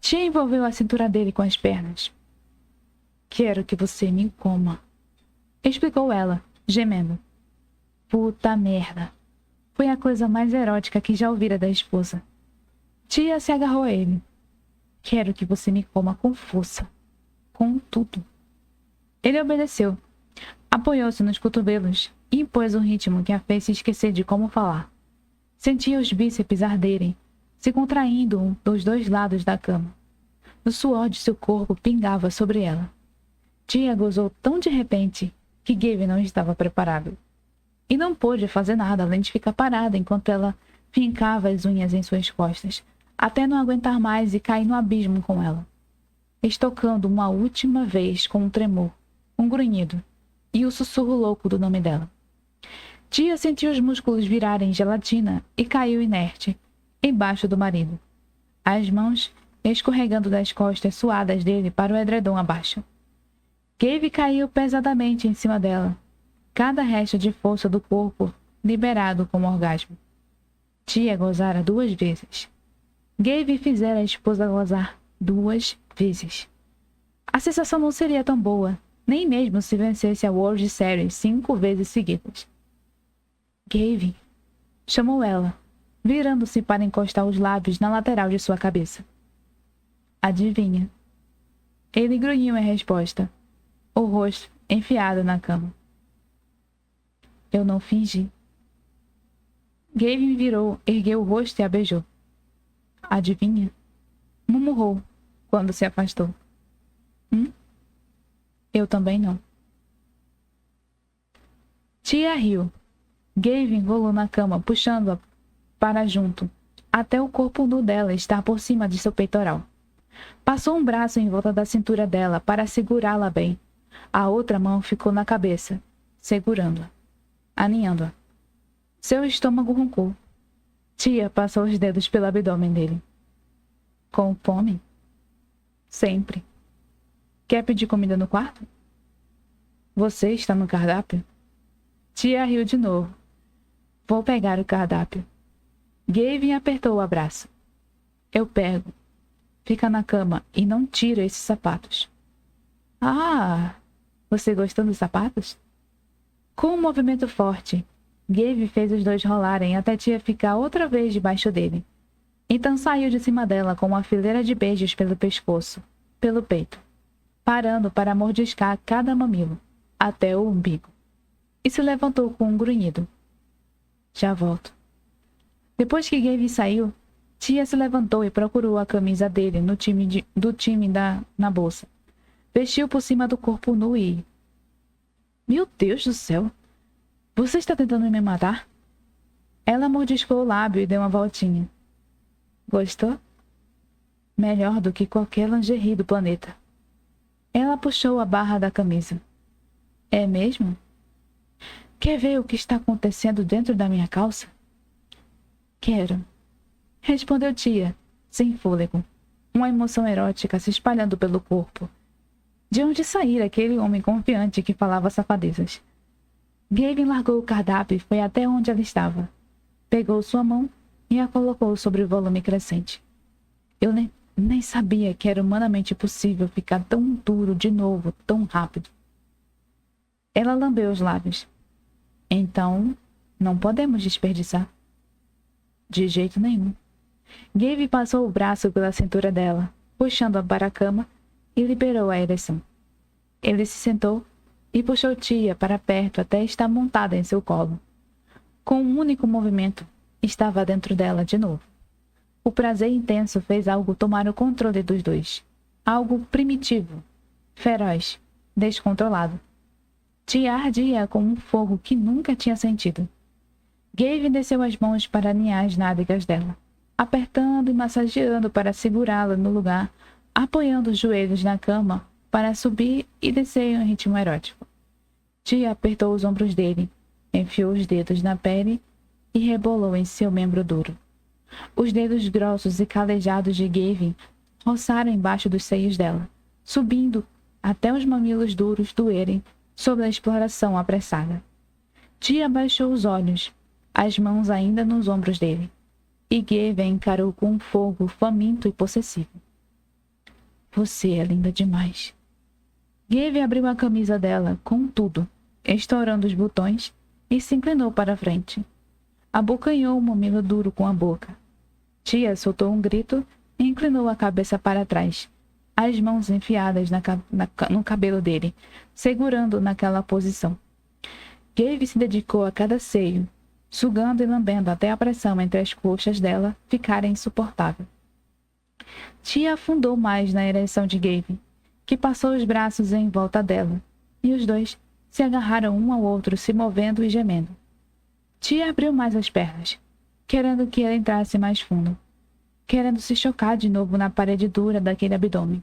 Tia envolveu a cintura dele com as pernas. Quero que você me coma, explicou ela, gemendo. Puta merda. Foi a coisa mais erótica que já ouvira da esposa. Tia se agarrou a ele. Quero que você me coma com força. Com tudo. Ele obedeceu. Apoiou-se nos cotovelos e impôs um ritmo que a fez se esquecer de como falar. Sentia os bíceps arderem, se contraindo dos dois lados da cama. O suor de seu corpo pingava sobre ela. Tia gozou tão de repente que Gabe não estava preparado. E não pôde fazer nada além de ficar parada enquanto ela fincava as unhas em suas costas, até não aguentar mais e cair no abismo com ela, estocando uma última vez com um tremor, um grunhido e o sussurro louco do nome dela. Tia sentiu os músculos virarem gelatina e caiu inerte, embaixo do marido, as mãos escorregando das costas suadas dele para o edredom abaixo. Gabe caiu pesadamente em cima dela, cada resto de força do corpo liberado como orgasmo. Tia gozara 2 vezes. Gabe fizera a esposa gozar 2 vezes. A sensação não seria tão boa, nem mesmo se vencesse a World Series 5 vezes seguidas. Gabe, chamou ela, virando-se para encostar os lábios na lateral de sua cabeça. Adivinha? Ele grunhiu em resposta, o rosto enfiado na cama. Eu não fingi. Gabe me virou, ergueu o rosto e a beijou. Adivinha? Murmurou, quando se afastou. Eu também não. Tia riu. Gabe enrolou na cama, puxando-a para junto, até o corpo nu dela estar por cima de seu peitoral. Passou um braço em volta da cintura dela para segurá-la bem. A outra mão ficou na cabeça, segurando-a, aninhando-a. Seu estômago roncou. Tia passou os dedos pelo abdômen dele. Com fome? Sempre. Quer pedir comida no quarto? Você está no cardápio? Tia riu de novo. Vou pegar o cardápio. Gabe apertou o abraço. Eu pego. Fica na cama e não tira esses sapatos. Ah! Você gostou dos sapatos? Com um movimento forte, Gabe fez os dois rolarem até Tia ficar outra vez debaixo dele. Então saiu de cima dela com uma fileira de beijos pelo pescoço, pelo peito, parando para mordiscar cada mamilo, até o umbigo. E se levantou com um grunhido. Já volto. Depois que Gabe saiu, Tia se levantou e procurou a camisa dele na bolsa. Vestiu por cima do corpo nu e... Meu Deus do céu! Você está tentando me matar? Ela mordiscou o lábio e deu uma voltinha. Gostou? Melhor do que qualquer lingerie do planeta. Ela puxou a barra da camisa. É mesmo? Quer ver o que está acontecendo dentro da minha calça? Quero. Respondeu tia, sem fôlego, uma emoção erótica se espalhando pelo corpo. De onde saíra aquele homem confiante que falava safadezas? Gavin largou o cardápio e foi até onde ela estava. Pegou sua mão e a colocou sobre o volume crescente. Eu nem sabia que era humanamente possível ficar tão duro de novo, tão rápido. Ela lambeu os lábios. Então, não podemos desperdiçar. De jeito nenhum. Gavin passou o braço pela cintura dela, puxando-a para a cama e liberou a ereção. Ele se sentou e puxou tia para perto até estar montada em seu colo. Com um único movimento, estava dentro dela de novo. O prazer intenso fez algo tomar o controle dos dois. Algo primitivo, feroz, descontrolado. Tia ardia com um fogo que nunca tinha sentido. Gavin desceu as mãos para alinhar as nádegas dela, apertando e massageando para segurá-la no lugar, apoiando os joelhos na cama para subir e descer em um ritmo erótico. Tia apertou os ombros dele, enfiou os dedos na pele e rebolou em seu membro duro. Os dedos grossos e calejados de Gavin roçaram embaixo dos seios dela, subindo até os mamilos duros doerem sob a exploração apressada. Tia baixou os olhos, as mãos ainda nos ombros dele, e Gavin encarou com um fogo faminto e possessivo. Você é linda demais. Gavin abriu a camisa dela com tudo, estourando os botões, e se inclinou para a frente. Abocanhou o mamilo duro com a boca. Tia soltou um grito e inclinou a cabeça para trás, as mãos enfiadas no cabelo dele, segurando-o naquela posição. Gavin se dedicou a cada seio, sugando e lambendo até a pressão entre as coxas dela ficar insuportável. Tia afundou mais na ereção de Gavin, que passou os braços em volta dela, e os dois se agarraram um ao outro, se movendo e gemendo. Tia abriu mais as pernas, querendo que ele entrasse mais fundo, querendo se chocar de novo na parede dura daquele abdômen.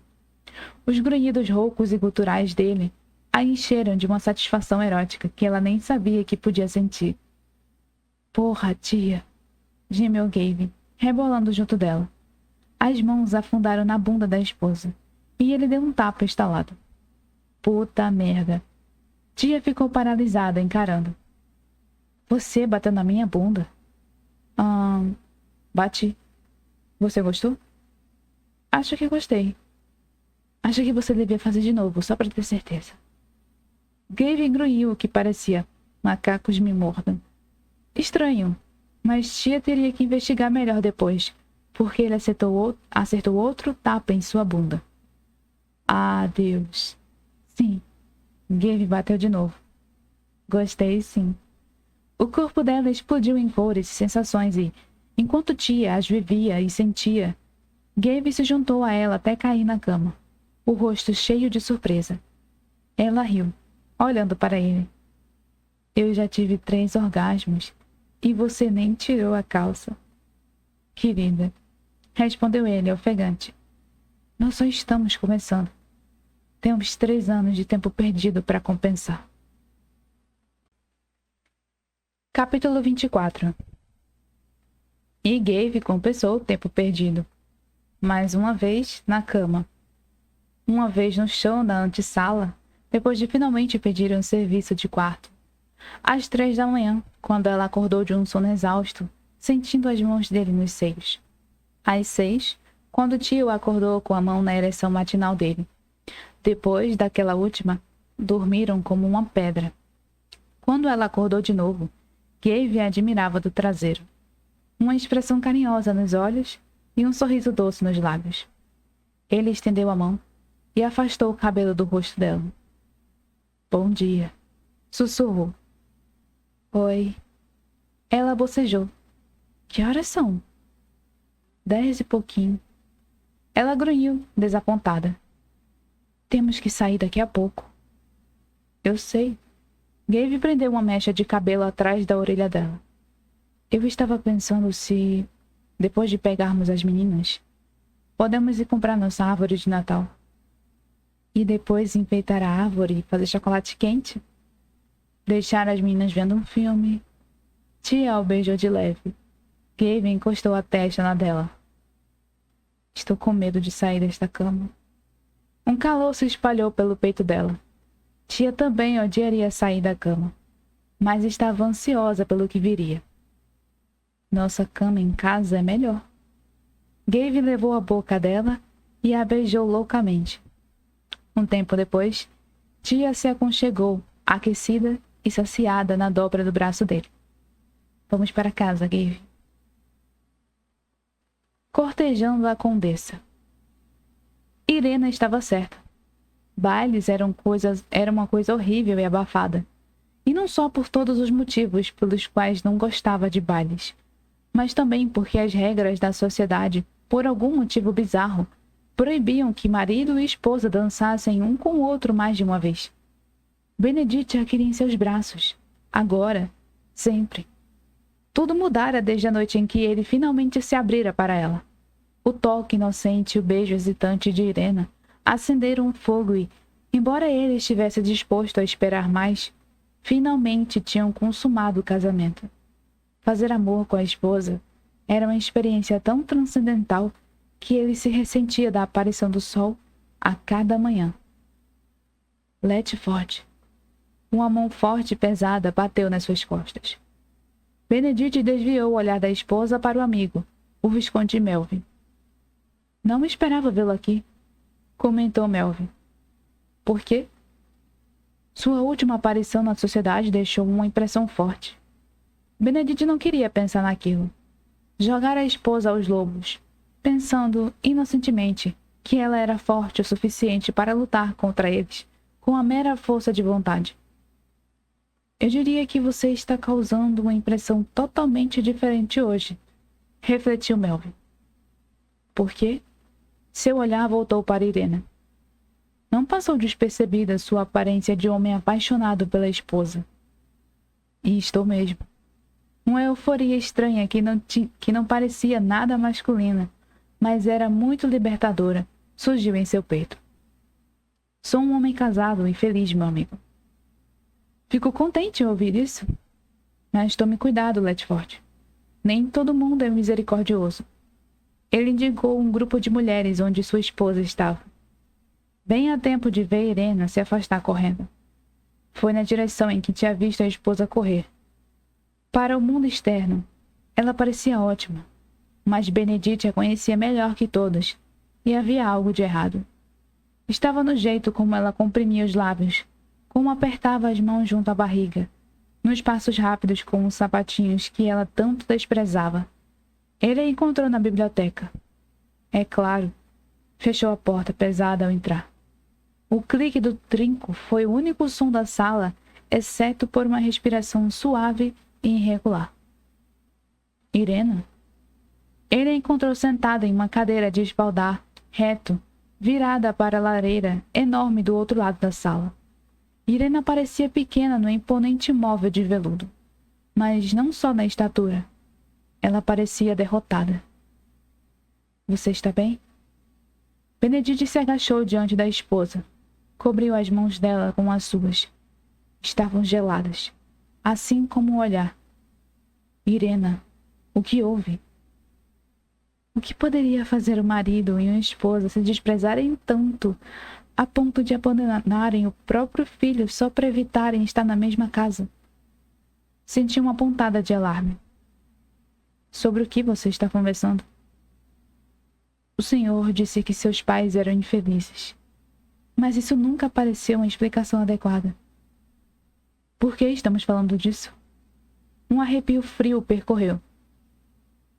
Os grunhidos roucos e guturais dele a encheram de uma satisfação erótica que ela nem sabia que podia sentir. Porra, tia! Gemeu Gavin, rebolando junto dela. As mãos afundaram na bunda da esposa, e ele deu um tapa estalado. Puta merda! Tia ficou paralisada, encarando. Você bateu na minha bunda? Bati. Você gostou? Acho que gostei. Acho que você devia fazer de novo, só para ter certeza. Gavin grunhiu o que parecia. Macacos me mordam. Estranho, mas tia teria que investigar melhor depois, porque ele acertou outro tapa em sua bunda. Ah, Deus. Sim. Gavin bateu de novo. Gostei, sim. O corpo dela explodiu em cores e sensações e, enquanto tia as vivia e sentia, Gavin se juntou a ela até cair na cama, o rosto cheio de surpresa. Ela riu, olhando para ele. Eu já tive 3 orgasmos e você nem tirou a calça. Querida, respondeu ele, ofegante. Nós só estamos começando. Temos 3 anos de tempo perdido para compensar. Capítulo 24. E Gavin compensou o tempo perdido. Mais uma vez na cama. Uma vez no chão da antessala, depois de finalmente pedir um serviço de quarto. Às 3 da manhã, quando ela acordou de um sono exausto, sentindo as mãos dele nos seios. Às 6, quando o tio acordou com a mão na ereção matinal dele. Depois daquela última, dormiram como uma pedra. Quando ela acordou de novo, Gavin a admirava do traseiro. Uma expressão carinhosa nos olhos e um sorriso doce nos lábios. Ele estendeu a mão e afastou o cabelo do rosto dela. Bom dia, sussurrou. Oi. Ela bocejou. Que horas são? 10 e pouquinho. Ela grunhiu, desapontada. Temos que sair daqui a pouco. Eu sei. Gavin prendeu uma mecha de cabelo atrás da orelha dela. Eu estava pensando se, depois de pegarmos as meninas, Podemos ir comprar nossa árvore de Natal. E depois enfeitar a árvore e fazer chocolate quente. Deixar as meninas vendo um filme. Tia o beijou de leve. Gabe encostou a testa na dela. Estou com medo de sair desta cama. Um calor se espalhou pelo peito dela. Tia também odiaria sair da cama, mas estava ansiosa pelo que viria. Nossa cama em casa é melhor. Gabe levou a boca dela e a beijou loucamente. Um tempo depois, Tia se aconchegou, aquecida e saciada na dobra do braço dele. Vamos para casa, Gabe. Cortejando a condessa. Irena estava certa. Bailes eram uma coisa horrível e abafada. E não só por todos os motivos pelos quais não gostava de bailes, mas também porque as regras da sociedade, por algum motivo bizarro, proibiam que marido e esposa dançassem um com o outro mais de uma vez. Benedite a queria em seus braços. Agora, sempre. Tudo mudara desde a noite em que ele finalmente se abrira para ela. O toque inocente e o beijo hesitante de Irena acenderam um fogo e, embora ele estivesse disposto a esperar mais, finalmente tinham consumado o casamento. Fazer amor com a esposa era uma experiência tão transcendental que ele se ressentia da aparição do sol a cada manhã. Letford. Uma mão forte e pesada bateu nas suas costas. Benedite desviou o olhar da esposa para o amigo, o Visconde Melvin. Não esperava vê-lo aqui, comentou Melvin. Por quê? Sua última aparição na sociedade deixou uma impressão forte. Benedite não queria pensar naquilo. Jogar a esposa aos lobos, pensando inocentemente que ela era forte o suficiente para lutar contra eles, com a mera força de vontade. Eu diria que você está causando uma impressão totalmente diferente hoje, refletiu Melvin. Por quê? Seu olhar voltou para Irena. Não passou despercebida sua aparência de homem apaixonado pela esposa. E estou mesmo. Uma euforia estranha que não parecia nada masculina, mas era muito libertadora, surgiu em seu peito. Sou um homem casado e feliz, meu amigo. Fico contente em ouvir isso. Mas tome cuidado, Letford. Nem todo mundo é misericordioso. Ele indicou um grupo de mulheres onde sua esposa estava. Bem a tempo de ver Irena se afastar correndo. Foi na direção em que tinha visto a esposa correr. Para o mundo externo, ela parecia ótima, mas Benedite a conhecia melhor que todas, e havia algo de errado. Estava no jeito como ela comprimia os lábios, como apertava as mãos junto à barriga, nos passos rápidos com os sapatinhos que ela tanto desprezava. Ele a encontrou na biblioteca. É claro, fechou a porta pesada ao entrar. O clique do trinco foi o único som da sala, exceto por uma respiração suave e irregular. Irena? Ele a encontrou sentada em uma cadeira de espaldar, reto, virada para a lareira enorme do outro lado da sala. Irena parecia pequena no imponente móvel de veludo, mas não só na estatura. Ela parecia derrotada. Você está bem? Benedite se agachou diante da esposa. Cobriu as mãos dela com as suas. Estavam geladas, assim como o olhar. Irena, o que houve? O que poderia fazer o marido e uma esposa se desprezarem tanto, a ponto de abandonarem o próprio filho só para evitarem estar na mesma casa? Senti uma pontada de alarme. Sobre o que você está conversando? O senhor disse que seus pais eram infelizes, mas isso nunca pareceu uma explicação adequada. Por que estamos falando disso? Um arrepio frio percorreu.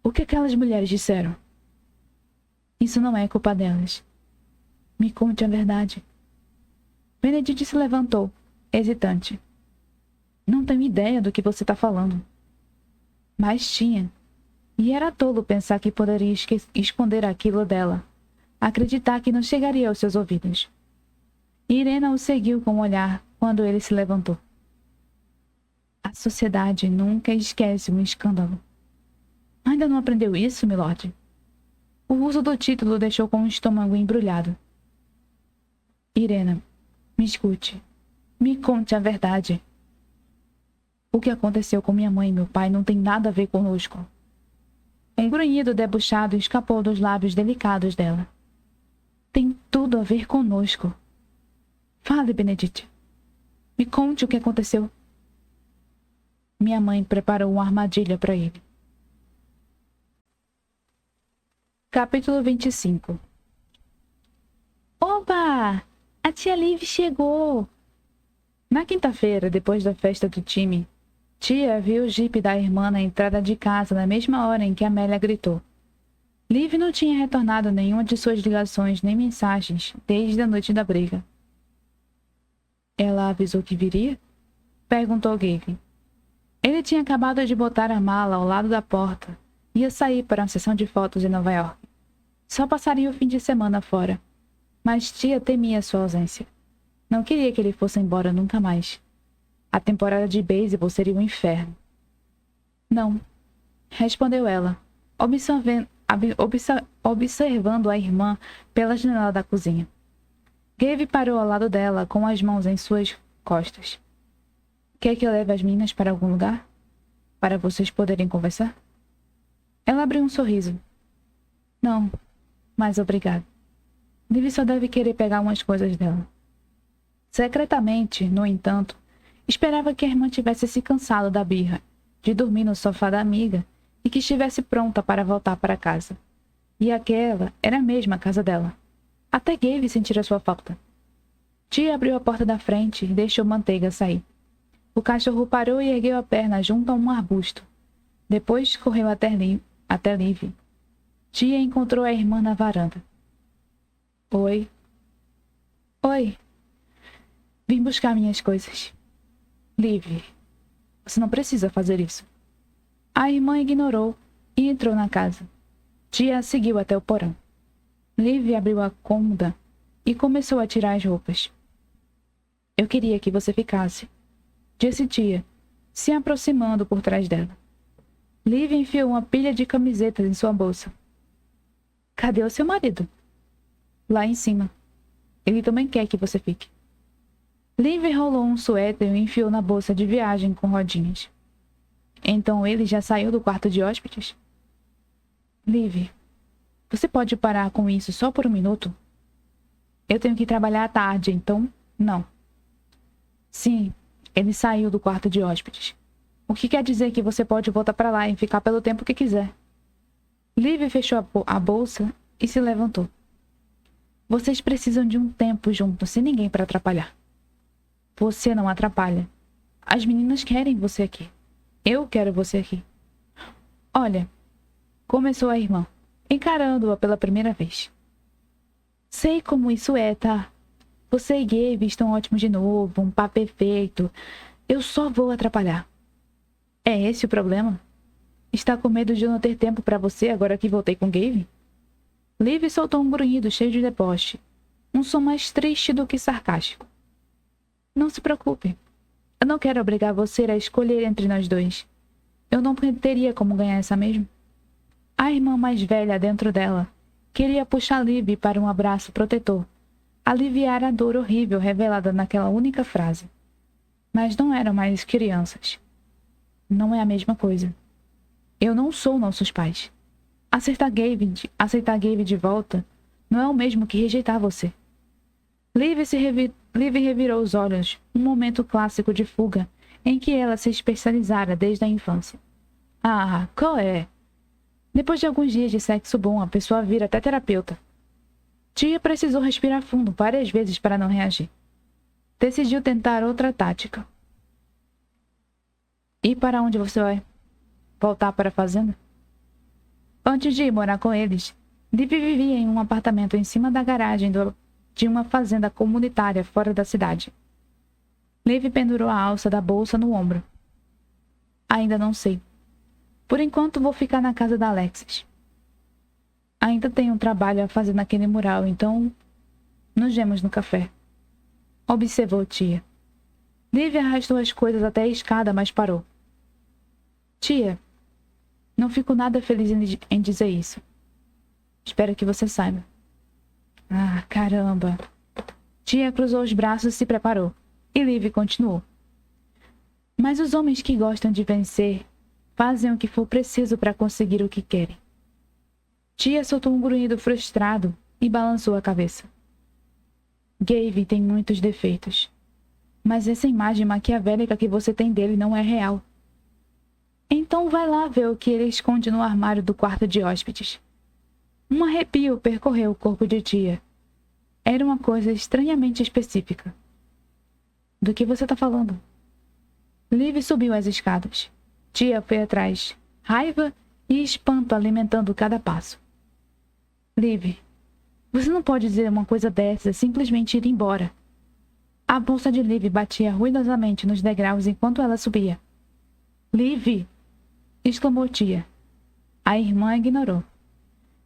O que aquelas mulheres disseram? Isso não é culpa delas. Me conte a verdade. Benedite se levantou, hesitante. Não tenho ideia do que você está falando. Mas tinha. E era tolo pensar que poderia esconder aquilo dela. Acreditar que não chegaria aos seus ouvidos. Irena o seguiu com o olhar quando ele se levantou. A sociedade nunca esquece um escândalo. Ainda não aprendeu isso, milord? O uso do título deixou com o estômago embrulhado. Irena, me escute. Me conte a verdade. O que aconteceu com minha mãe e meu pai não tem nada a ver conosco. Um grunhido debuxado escapou dos lábios delicados dela. Tem tudo a ver conosco. Fale, Benedict. Me conte o que aconteceu. Minha mãe preparou uma armadilha para ele. Capítulo 25. Oba! A tia Liv chegou! Na quinta-feira, depois da festa do time, tia viu o jipe da irmã na entrada de casa na mesma hora em que Amélia gritou. Liv não tinha retornado nenhuma de suas ligações nem mensagens desde a noite da briga. Ela avisou que viria? Perguntou Gavin. Ele tinha acabado de botar a mala ao lado da porta. Ia sair para uma sessão de fotos em Nova York. Só passaria o fim de semana fora. Mas tia temia sua ausência. Não queria que ele fosse embora nunca mais. A temporada de beisebol seria um inferno. Não, respondeu ela, observando a irmã pela janela da cozinha. Gabe parou ao lado dela, com as mãos em suas costas. Quer que eu leve as meninas para algum lugar? Para vocês poderem conversar? Ela abriu um sorriso. Não, mas obrigado. Liv só deve querer pegar umas coisas dela. Secretamente, no entanto, esperava que a irmã tivesse se cansado da birra, de dormir no sofá da amiga e que estivesse pronta para voltar para casa. E aquela era mesmo a casa dela. Até Gabe sentira sua falta. Tia abriu a porta da frente e deixou Manteiga sair. O cachorro parou e ergueu a perna junto a um arbusto. Depois correu até Liv. Tia encontrou a irmã na varanda. Oi. Oi. Vim buscar minhas coisas. Liv, você não precisa fazer isso. A irmã ignorou e entrou na casa. Tia a seguiu até o porão. Liv abriu a cômoda e começou a tirar as roupas. Eu queria que você ficasse, disse tia, se aproximando por trás dela. Liv enfiou uma pilha de camisetas em sua bolsa. Cadê o seu marido? Lá em cima. Ele também quer que você fique. Liv enrolou um suéter e o enfiou na bolsa de viagem com rodinhas. Então ele já saiu do quarto de hóspedes? Liv, você pode parar com isso só por um minuto? Eu tenho que trabalhar à tarde, então não. Sim, ele saiu do quarto de hóspedes. O que quer dizer que você pode voltar para lá e ficar pelo tempo que quiser. Liv fechou a bolsa e se levantou. Vocês precisam de um tempo juntos, sem ninguém para atrapalhar. Você não atrapalha. As meninas querem você aqui. Eu quero você aqui. Olha, começou a irmã, encarando-a pela primeira vez. Sei como isso é, tá? Você e Gabe estão ótimos de novo, um par perfeito. Eu só vou atrapalhar. É esse o problema? Está com medo de não ter tempo para você agora que voltei com Gabe? Liv soltou um grunhido cheio de deboche. Um som mais triste do que sarcástico. Não se preocupe. Eu não quero obrigar você a escolher entre nós dois. Eu não teria como ganhar essa mesmo. A irmã mais velha dentro dela queria puxar Liv para um abraço protetor, aliviar a dor horrível revelada naquela única frase. Mas não eram mais crianças. Não é a mesma coisa. Eu não sou nossos pais. Aceitar Gabe de volta não é o mesmo que rejeitar você. Liv revirou os olhos, um momento clássico de fuga em que ela se especializara desde a infância. Ah, qual é? Depois de alguns dias de sexo bom, a pessoa vira até terapeuta. Tia precisou respirar fundo várias vezes para não reagir. Decidiu tentar outra tática. E para onde você vai? Voltar para a fazenda? Antes de ir morar com eles, Liv vivia em um apartamento em cima da garagem de uma fazenda comunitária fora da cidade. Liv pendurou a alça da bolsa no ombro. Ainda não sei. Por enquanto vou ficar na casa da Alexis. Ainda tenho um trabalho a fazer naquele mural, então nos vemos no café. Observou tia. Liv arrastou as coisas até a escada, mas parou. Tia, não fico nada feliz em dizer isso. Espero que você saiba. Ah, caramba. Tia cruzou os braços e se preparou. E Liv continuou. Mas os homens que gostam de vencer fazem o que for preciso para conseguir o que querem. Tia soltou um grunhido frustrado e balançou a cabeça. Gavin tem muitos defeitos. Mas essa imagem maquiavélica que você tem dele não é real. Então vai lá ver o que ele esconde no armário do quarto de hóspedes. Um arrepio percorreu o corpo de tia. Era uma coisa estranhamente específica. Do que você está falando? Liv subiu as escadas. Tia foi atrás, raiva e espanto alimentando cada passo. Liv, você não pode dizer uma coisa dessa e simplesmente ir embora. A bolsa de Liv batia ruidosamente nos degraus enquanto ela subia. Liv! Exclamou tia. A irmã ignorou.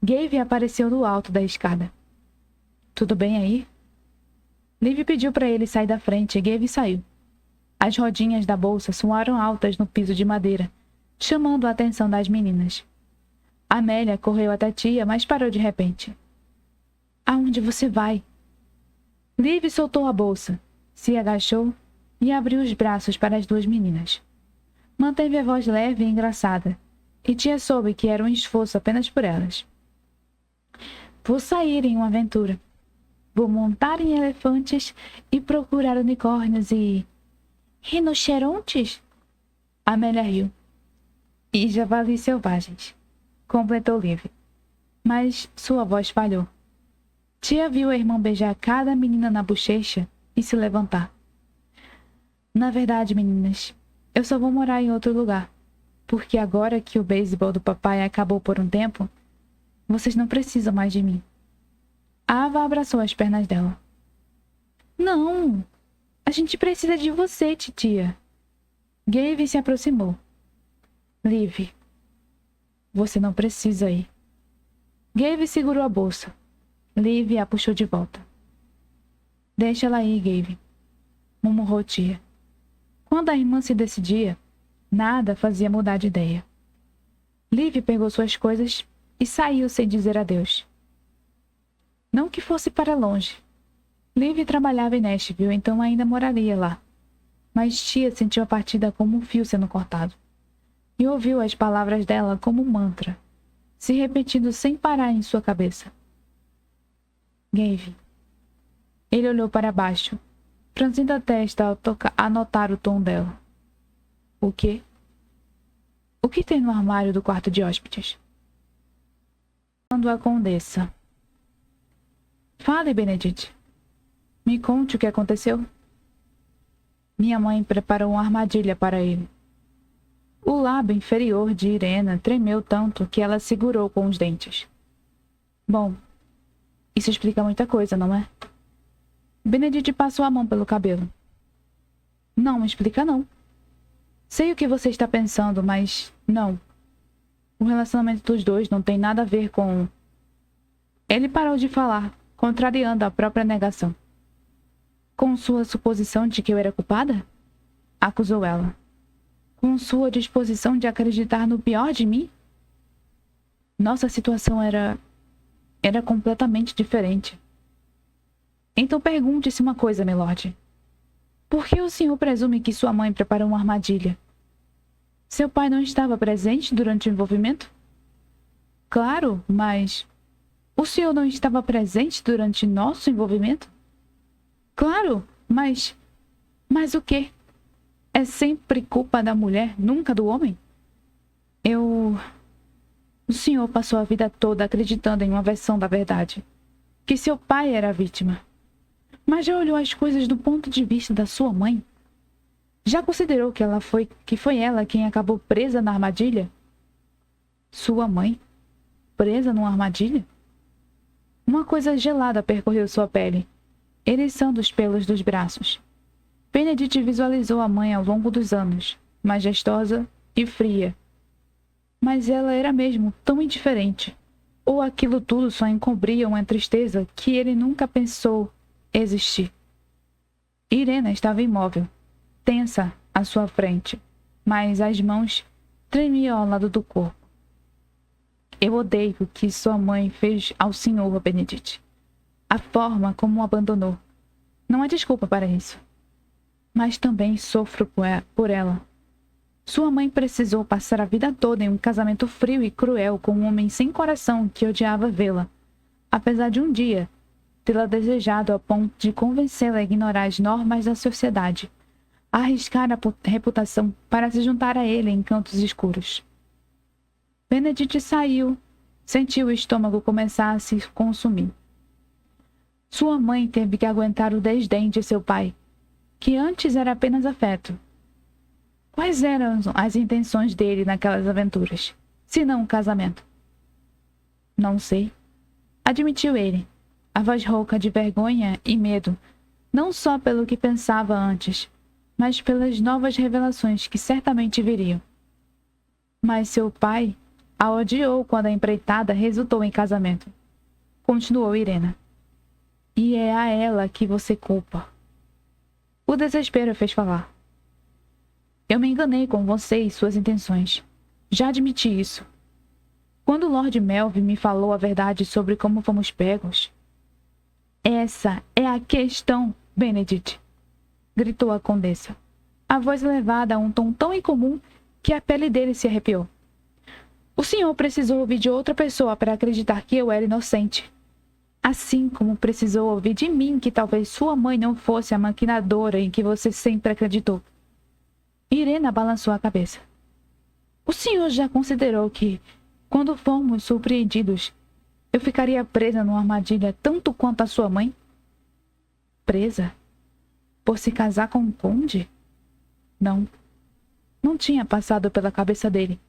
Gavin apareceu do alto da escada. Tudo bem aí? Liv pediu para ele sair da frente e Gavin saiu. As rodinhas da bolsa soaram altas no piso de madeira, chamando a atenção das meninas. Amélia correu até tia, mas parou de repente. Aonde você vai? Liv soltou a bolsa, se agachou e abriu os braços para as duas meninas. Manteve a voz leve e engraçada, e tia soube que era um esforço apenas por elas. Vou sair em uma aventura. Vou montar em elefantes e procurar unicórnios e... rinocerontes? Amélia riu. E javalis selvagens, completou Liv. Mas sua voz falhou. Tia viu a irmã beijar cada menina na bochecha e se levantar. Na verdade, meninas, eu só vou morar em outro lugar, porque agora que o beisebol do papai acabou por um tempo, vocês não precisam mais de mim. Ava abraçou as pernas dela. Não! A gente precisa de você, titia. Gavin se aproximou. Liv, você não precisa ir. Gavin segurou a bolsa. Liv a puxou de volta. Deixa ela ir, Gavin, murmurou tia. Quando a irmã se decidia, nada fazia mudar de ideia. Liv pegou suas coisas e saiu sem dizer adeus. Não que fosse para longe. Liv trabalhava em Nashville, então ainda moraria lá. Mas tia sentiu a partida como um fio sendo cortado. E ouviu as palavras dela como um mantra, se repetindo sem parar em sua cabeça. Gavin. Ele olhou para baixo, franzindo a testa ao notar o tom dela. O quê? O que tem no armário do quarto de hóspedes? Quando a condessa. Fale, Benedict. Me conte o que aconteceu. Minha mãe preparou uma armadilha para ele. O lábio inferior de Irena tremeu tanto que ela segurou com os dentes. Bom, isso explica muita coisa, não é? Benedict passou a mão pelo cabelo. Não explica, não. Sei o que você está pensando, mas não. O relacionamento dos dois não tem nada a ver com... Ele parou de falar, contrariando a própria negação. Com sua suposição de que eu era culpada? Acusou ela. Com sua disposição de acreditar no pior de mim? Nossa situação era completamente diferente. Então pergunte-se uma coisa, milord. Por que o senhor presume que sua mãe preparou uma armadilha? Seu pai não estava presente durante o envolvimento? Claro, mas... O senhor não estava presente durante nosso envolvimento? Claro, mas... Mas o quê? É sempre culpa da mulher, nunca do homem? O senhor passou a vida toda acreditando em uma versão da verdade. Que seu pai era a vítima. Mas já olhou as coisas do ponto de vista da sua mãe? Já considerou que foi ela quem acabou presa na armadilha? Sua mãe? Presa numa armadilha? Uma coisa gelada percorreu sua pele, eriçando os pelos dos braços. Benedict visualizou a mãe ao longo dos anos, majestosa e fria. Mas ela era mesmo tão indiferente. Ou aquilo tudo só encobria uma tristeza que ele nunca pensou existir. Irena estava imóvel, tensa à sua frente, mas as mãos tremiam ao lado do corpo. Eu odeio o que sua mãe fez ao Sr. Benedict. A forma como o abandonou. Não há desculpa para isso. Mas também sofro por ela. Sua mãe precisou passar a vida toda em um casamento frio e cruel com um homem sem coração que odiava vê-la, apesar de um dia tê-la desejado a ponto de convencê-la a ignorar as normas da sociedade, a arriscar a reputação para se juntar a ele em cantos escuros. Benedict saiu, sentiu o estômago começar a se consumir. Sua mãe teve que aguentar o desdém de seu pai, que antes era apenas afeto. Quais eram as intenções dele naquelas aventuras, se não um casamento? Não sei, admitiu ele, a voz rouca de vergonha e medo, não só pelo que pensava antes, mas pelas novas revelações que certamente viriam. Mas seu pai a odiou quando a empreitada resultou em casamento. Continuou Irena. E é a ela que você culpa. O desespero fez falar. Eu me enganei com você e suas intenções. Já admiti isso. Quando Lord Melvin me falou a verdade sobre como fomos pegos... Essa é a questão, Benedict, gritou a condessa, a voz elevada a um tom tão incomum que a pele dele se arrepiou. O senhor precisou ouvir de outra pessoa para acreditar que eu era inocente. Assim como precisou ouvir de mim que talvez sua mãe não fosse a maquinadora em que você sempre acreditou. Irena balançou a cabeça. O senhor já considerou que, quando formos surpreendidos, eu ficaria presa numa armadilha tanto quanto a sua mãe? Presa? Por se casar com um conde? Não. Não tinha passado pela cabeça dele.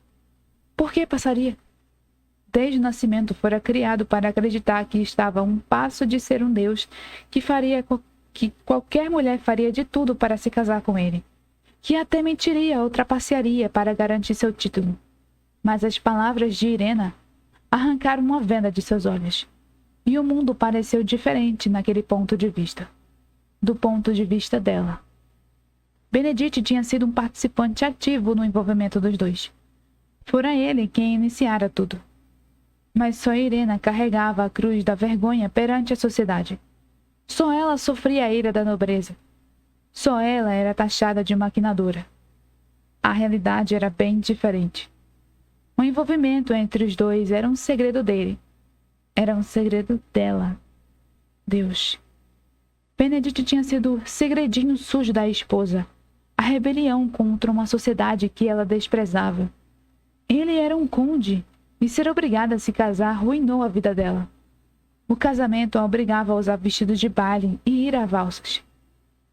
Por que passaria? Desde o nascimento fora criado para acreditar que estava a um passo de ser um deus que qualquer mulher faria de tudo para se casar com ele, que até mentiria ou trapacearia para garantir seu título. Mas as palavras de Irena arrancaram uma venda de seus olhos, e o mundo pareceu diferente naquele ponto de vista, do ponto de vista dela. Benedict tinha sido um participante ativo no envolvimento dos dois. Fora ele quem iniciara tudo. Mas só Irena carregava a cruz da vergonha perante a sociedade. Só ela sofria a ira da nobreza. Só ela era taxada de maquinadora. A realidade era bem diferente. O envolvimento entre os dois era um segredo dele. Era um segredo dela. Deus. Benedict tinha sido o segredinho sujo da esposa, a rebelião contra uma sociedade que ela desprezava. Ele era um conde, e ser obrigada a se casar arruinou a vida dela. O casamento a obrigava a usar vestidos de baile e ir a valsas.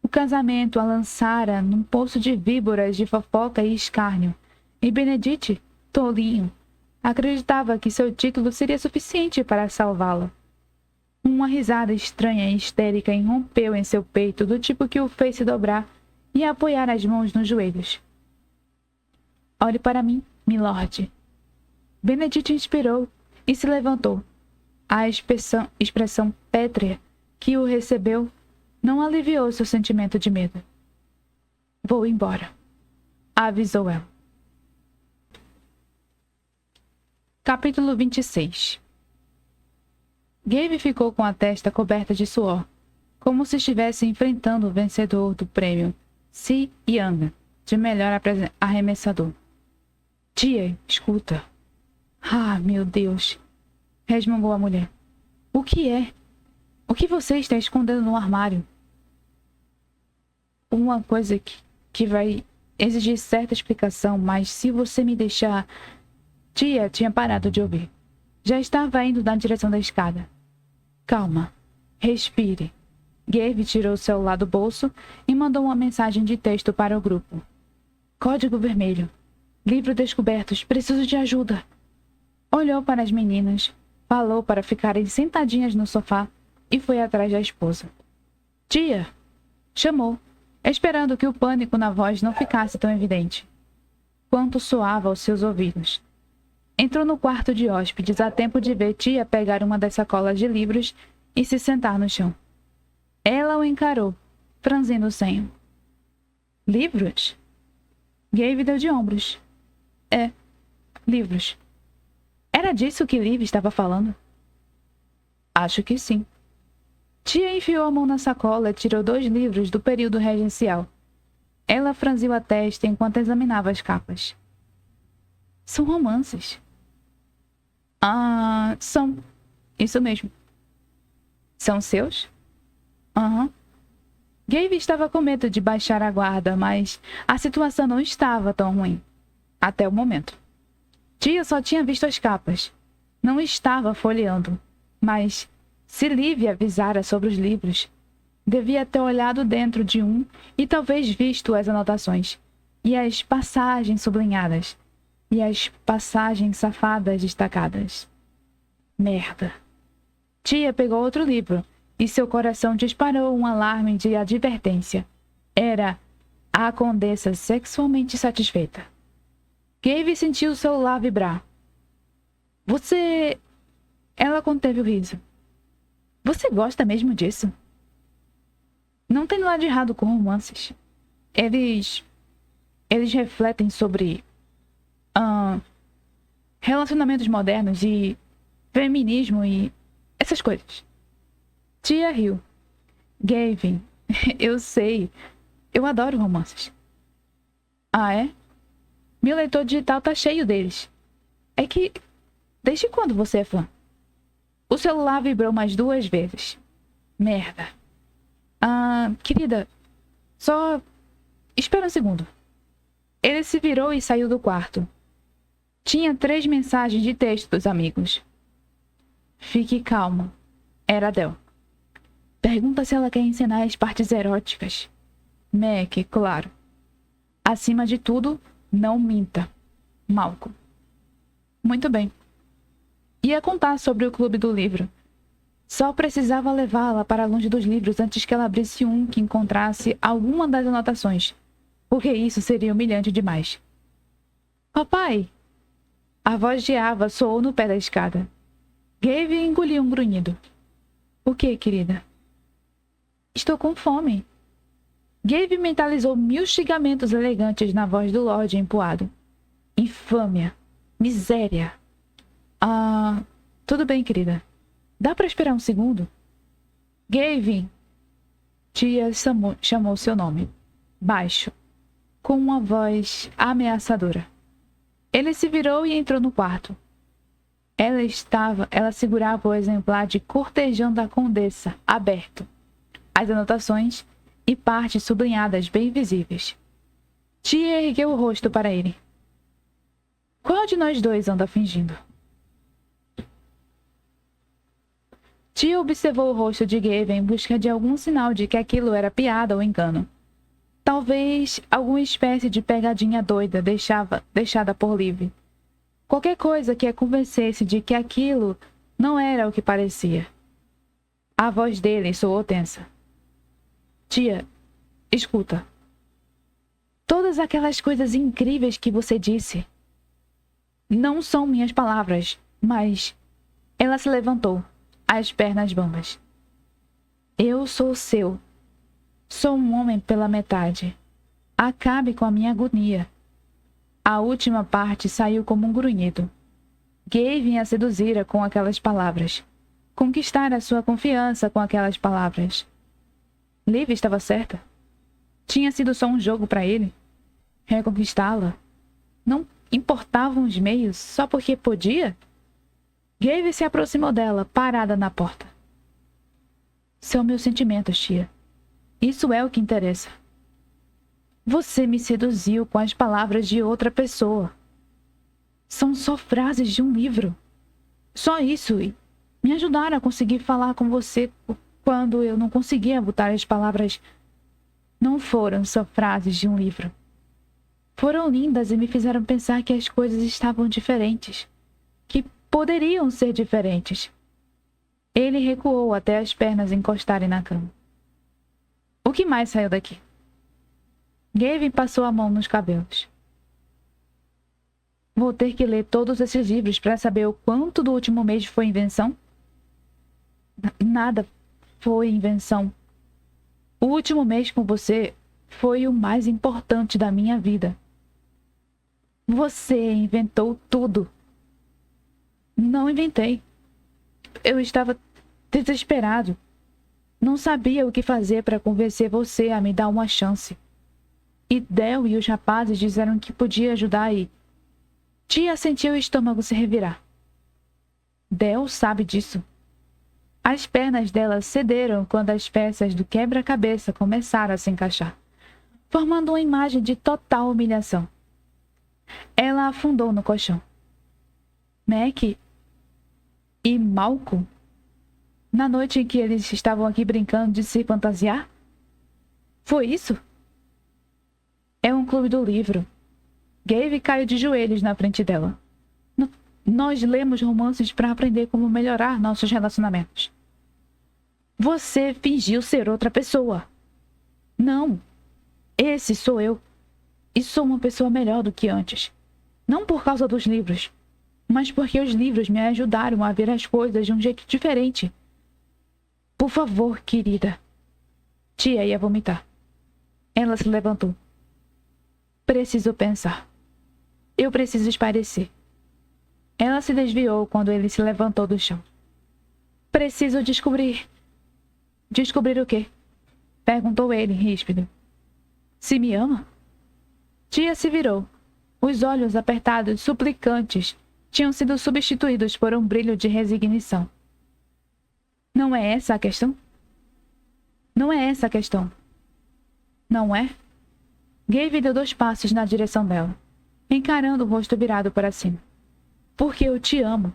O casamento a lançara num poço de víboras de fofoca e escárnio, e Benedict, tolinho, acreditava que seu título seria suficiente para salvá-la. Uma risada estranha e histérica irrompeu em seu peito, do tipo que o fez se dobrar e apoiar as mãos nos joelhos. Olhe para mim, milord. Benedict inspirou e se levantou. A expressão pétrea que o recebeu não aliviou seu sentimento de medo. Vou embora, avisou ela. Capítulo 26. Gabe ficou com a testa coberta de suor, como se estivesse enfrentando o vencedor do prêmio Cy Young de melhor arremessador. Tia, escuta. Ah, meu Deus, resmungou a mulher. O que é? O que você está escondendo no armário? Uma coisa que vai exigir certa explicação, mas se você me deixar... Tia tinha parado de ouvir. Já estava indo na direção da escada. Calma. Respire. Gabe tirou o celular do bolso e mandou uma mensagem de texto para o grupo. Código vermelho. Livro descobertos. Preciso de ajuda. Olhou para as meninas, falou para ficarem sentadinhas no sofá e foi atrás da esposa. Tia! Chamou, esperando que o pânico na voz não ficasse tão evidente, quanto soava aos seus ouvidos. Entrou no quarto de hóspedes a tempo de ver tia pegar uma das sacolas de livros e se sentar no chão. Ela o encarou, franzindo o senho. Livros? Gabe deu de ombros. Livros. É Era disso que Liv estava falando? Acho que sim. Tia enfiou a mão na sacola e tirou 2 livros do período regencial. Ela franziu a testa enquanto examinava as capas. São romances. Ah, são. Isso mesmo. São seus? Aham. Gabe estava com medo de baixar a guarda, mas a situação não estava tão ruim. Até o momento. Tia só tinha visto as capas. Não estava folheando. Mas, se Liv avisara sobre os livros, devia ter olhado dentro de um e talvez visto as anotações, e as passagens sublinhadas, e as passagens safadas destacadas. Merda. Tia pegou outro livro, e seu coração disparou um alarme de advertência. Era A Condessa Sexualmente Satisfeita. Gabe sentiu o celular vibrar. Você... Ela conteve o riso. Você gosta mesmo disso? Não tem nada de errado com romances. Eles refletem sobre relacionamentos modernos e feminismo e essas coisas. Tia riu. Gavin, eu sei. Eu adoro romances. Ah, é? Meu leitor digital tá cheio deles. É que... Desde quando você é fã? O celular vibrou mais 2 vezes. Merda. Querida, só... Espera um segundo. Ele se virou e saiu do quarto. Tinha 3 mensagens de texto dos amigos. Fique calmo. Era Adele. Pergunta se ela quer ensinar as partes eróticas. Mac, claro. Acima de tudo, não minta. Malcolm. Muito bem. Ia contar sobre o clube do livro. Só precisava levá-la para longe dos livros antes que ela abrisse um que encontrasse alguma das anotações, porque isso seria humilhante demais. Papai! A voz de Ava soou no pé da escada. Gabe engoliu um grunhido. O que, querida? Estou com fome. Gabe mentalizou 1000 xingamentos elegantes na voz do Lorde empoado. Infâmia. Miséria. Tudo bem, querida. Dá para esperar um segundo? Gavin. Tia chamou seu nome. Baixo. Com uma voz ameaçadora. Ele se virou e entrou no quarto. Ela segurava o exemplar de Cortejão da Condessa, aberto. As anotações e partes sublinhadas bem visíveis. Tia ergueu o rosto para ele. Qual de nós dois anda fingindo? Tia observou o rosto de Gabe em busca de algum sinal de que aquilo era piada ou engano. Talvez alguma espécie de pegadinha doida deixada por Liv. Qualquer coisa que a convencesse de que aquilo não era o que parecia. A voz dele soou tensa. Tia, escuta. Todas aquelas coisas incríveis que você disse não são minhas palavras, mas... Ela se levantou, as pernas bambas. Eu sou seu. Sou um homem pela metade. Acabe com a minha agonia. A última parte saiu como um grunhido. Gavin a seduzira com aquelas palavras. Conquistara sua confiança com aquelas palavras. Liv estava certa. Tinha sido só um jogo para ele. Reconquistá-la. Não importavam os meios só porque podia? Gavin se aproximou dela, parada na porta. São meus sentimentos, tia. Isso é o que interessa. Você me seduziu com as palavras de outra pessoa. São só frases de um livro. Só isso, e me ajudaram a conseguir falar com você quando eu não conseguia botar as palavras. Não foram só frases de um livro. Foram lindas e me fizeram pensar que as coisas estavam diferentes. Que poderiam ser diferentes. Ele recuou até as pernas encostarem na cama. O que mais saiu daqui? Gavin passou a mão nos cabelos. Vou ter que ler todos esses livros para saber o quanto do último mês foi invenção? Nada foi invenção. O último mês com você foi o mais importante da minha vida. Você inventou tudo. Não inventei. Eu estava desesperado. Não sabia o que fazer para convencer você a me dar uma chance. E Del e os rapazes disseram que podia ajudar e... Tia sentiu o estômago se revirar. Del sabe disso. As pernas dela cederam quando as peças do quebra-cabeça começaram a se encaixar, formando uma imagem de total humilhação. Ela afundou no colchão. Mac e Malcolm? Na noite em que eles estavam aqui brincando de se fantasiar? Foi isso? É um clube do livro. Gabe caiu de joelhos na frente dela. Nós lemos romances para aprender como melhorar nossos relacionamentos. Você fingiu ser outra pessoa. Não. Esse sou eu. E sou uma pessoa melhor do que antes. Não por causa dos livros, mas porque os livros me ajudaram a ver as coisas de um jeito diferente. Por favor, querida. Tia ia vomitar. Ela se levantou. Preciso pensar. Eu preciso esparecer. Ela se desviou quando ele se levantou do chão. Preciso descobrir. Descobrir o quê? Perguntou ele, ríspido. Se me ama? Tia se virou. Os olhos apertados, suplicantes, tinham sido substituídos por um brilho de resignação. Não é essa a questão? Não é essa a questão. Não é? Gabe deu 2 passos na direção dela, encarando o rosto virado para cima. Porque eu te amo.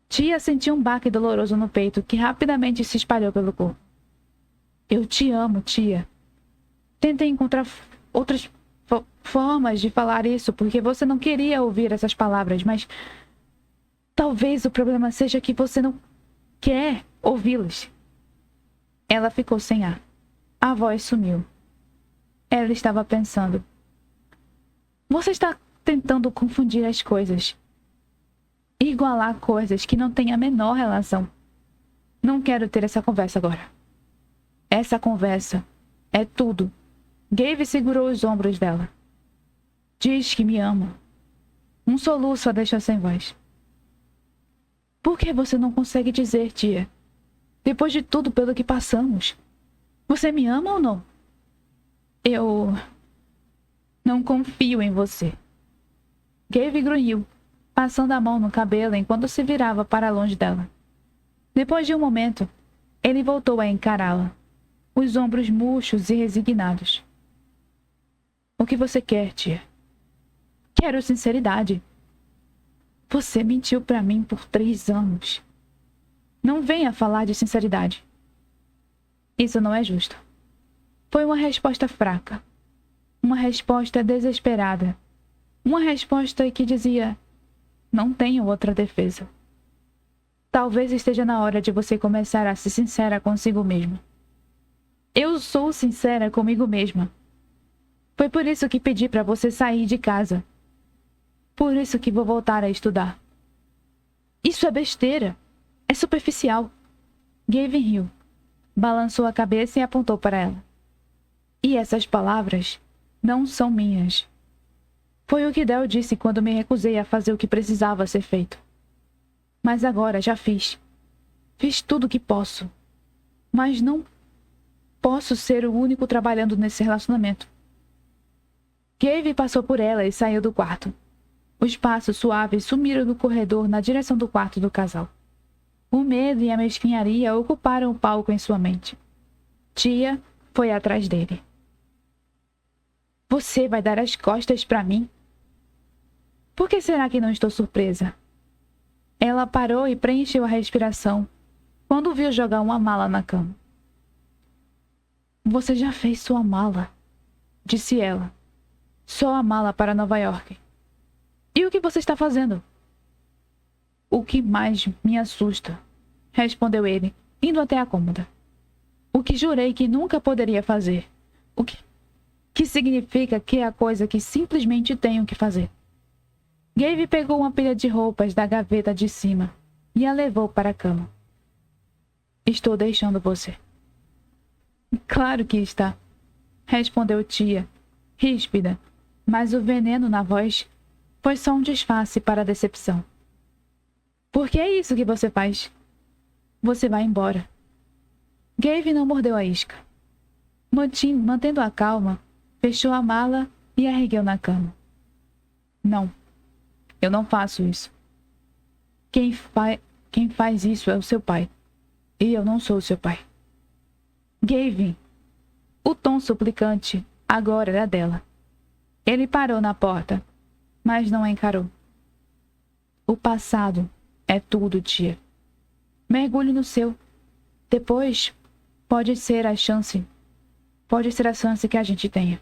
Tia sentiu um baque doloroso no peito que rapidamente se espalhou pelo corpo. Eu te amo, tia. Tentei encontrar outras formas de falar isso porque você não queria ouvir essas palavras, mas talvez o problema seja que você não quer ouvi-las. Ela ficou sem ar. A voz sumiu. Ela estava pensando. Você está tentando confundir as coisas. Igualar coisas que não têm a menor relação. Não quero ter essa conversa agora. Essa conversa é tudo. Gabe segurou os ombros dela. Diz que me ama. Um soluço a deixou sem voz. Por que você não consegue dizer, tia? Depois de tudo pelo que passamos. Você me ama ou não? Eu não confio em você. Gabe grunhiu, passando a mão no cabelo enquanto se virava para longe dela. Depois de um momento, ele voltou a encará-la, os ombros murchos e resignados. O que você quer, tia? Quero sinceridade. Você mentiu para mim por 3 anos. Não venha falar de sinceridade. Isso não é justo. Foi uma resposta fraca. Uma resposta desesperada. Uma resposta que dizia: não tenho outra defesa. Talvez esteja na hora de você começar a ser sincera consigo mesma. Eu sou sincera comigo mesma. Foi por isso que pedi para você sair de casa. Por isso que vou voltar a estudar. Isso é besteira. É superficial. Gabe riu. Balançou a cabeça e apontou para ela. E essas palavras não são minhas. Foi o que Del disse quando me recusei a fazer o que precisava ser feito. Mas agora já fiz. Fiz tudo o que posso. Mas não posso ser o único trabalhando nesse relacionamento. Gabe passou por ela e saiu do quarto. Os passos suaves sumiram do corredor na direção do quarto do casal. O medo e a mesquinharia ocuparam o palco em sua mente. Tia foi atrás dele. Você vai dar as costas para mim? Por que será que não estou surpresa? Ela parou e preencheu a respiração quando viu jogar uma mala na cama. Você já fez sua mala, disse ela. Só a mala para Nova York. E o que você está fazendo? O que mais me assusta, respondeu ele, indo até a cômoda. O que jurei que nunca poderia fazer. O que significa que é a coisa que simplesmente tenho que fazer. Gabe pegou uma pilha de roupas da gaveta de cima e a levou para a cama. Estou deixando você. Claro que está, respondeu tia, ríspida, mas o veneno na voz foi só um disfarce para a decepção. Porque é isso que você faz. Você vai embora. Gavin não mordeu a isca. Mantendo a calma, fechou a mala e a ergueu na cama. Não, eu não faço isso. Quem faz isso é o seu pai. E eu não sou o seu pai. Gavin, o tom suplicante agora era dela. Ele parou na porta, mas não a encarou. O passado é tudo, tia. Mergulhe no seu. Depois, pode ser a chance que a gente tenha.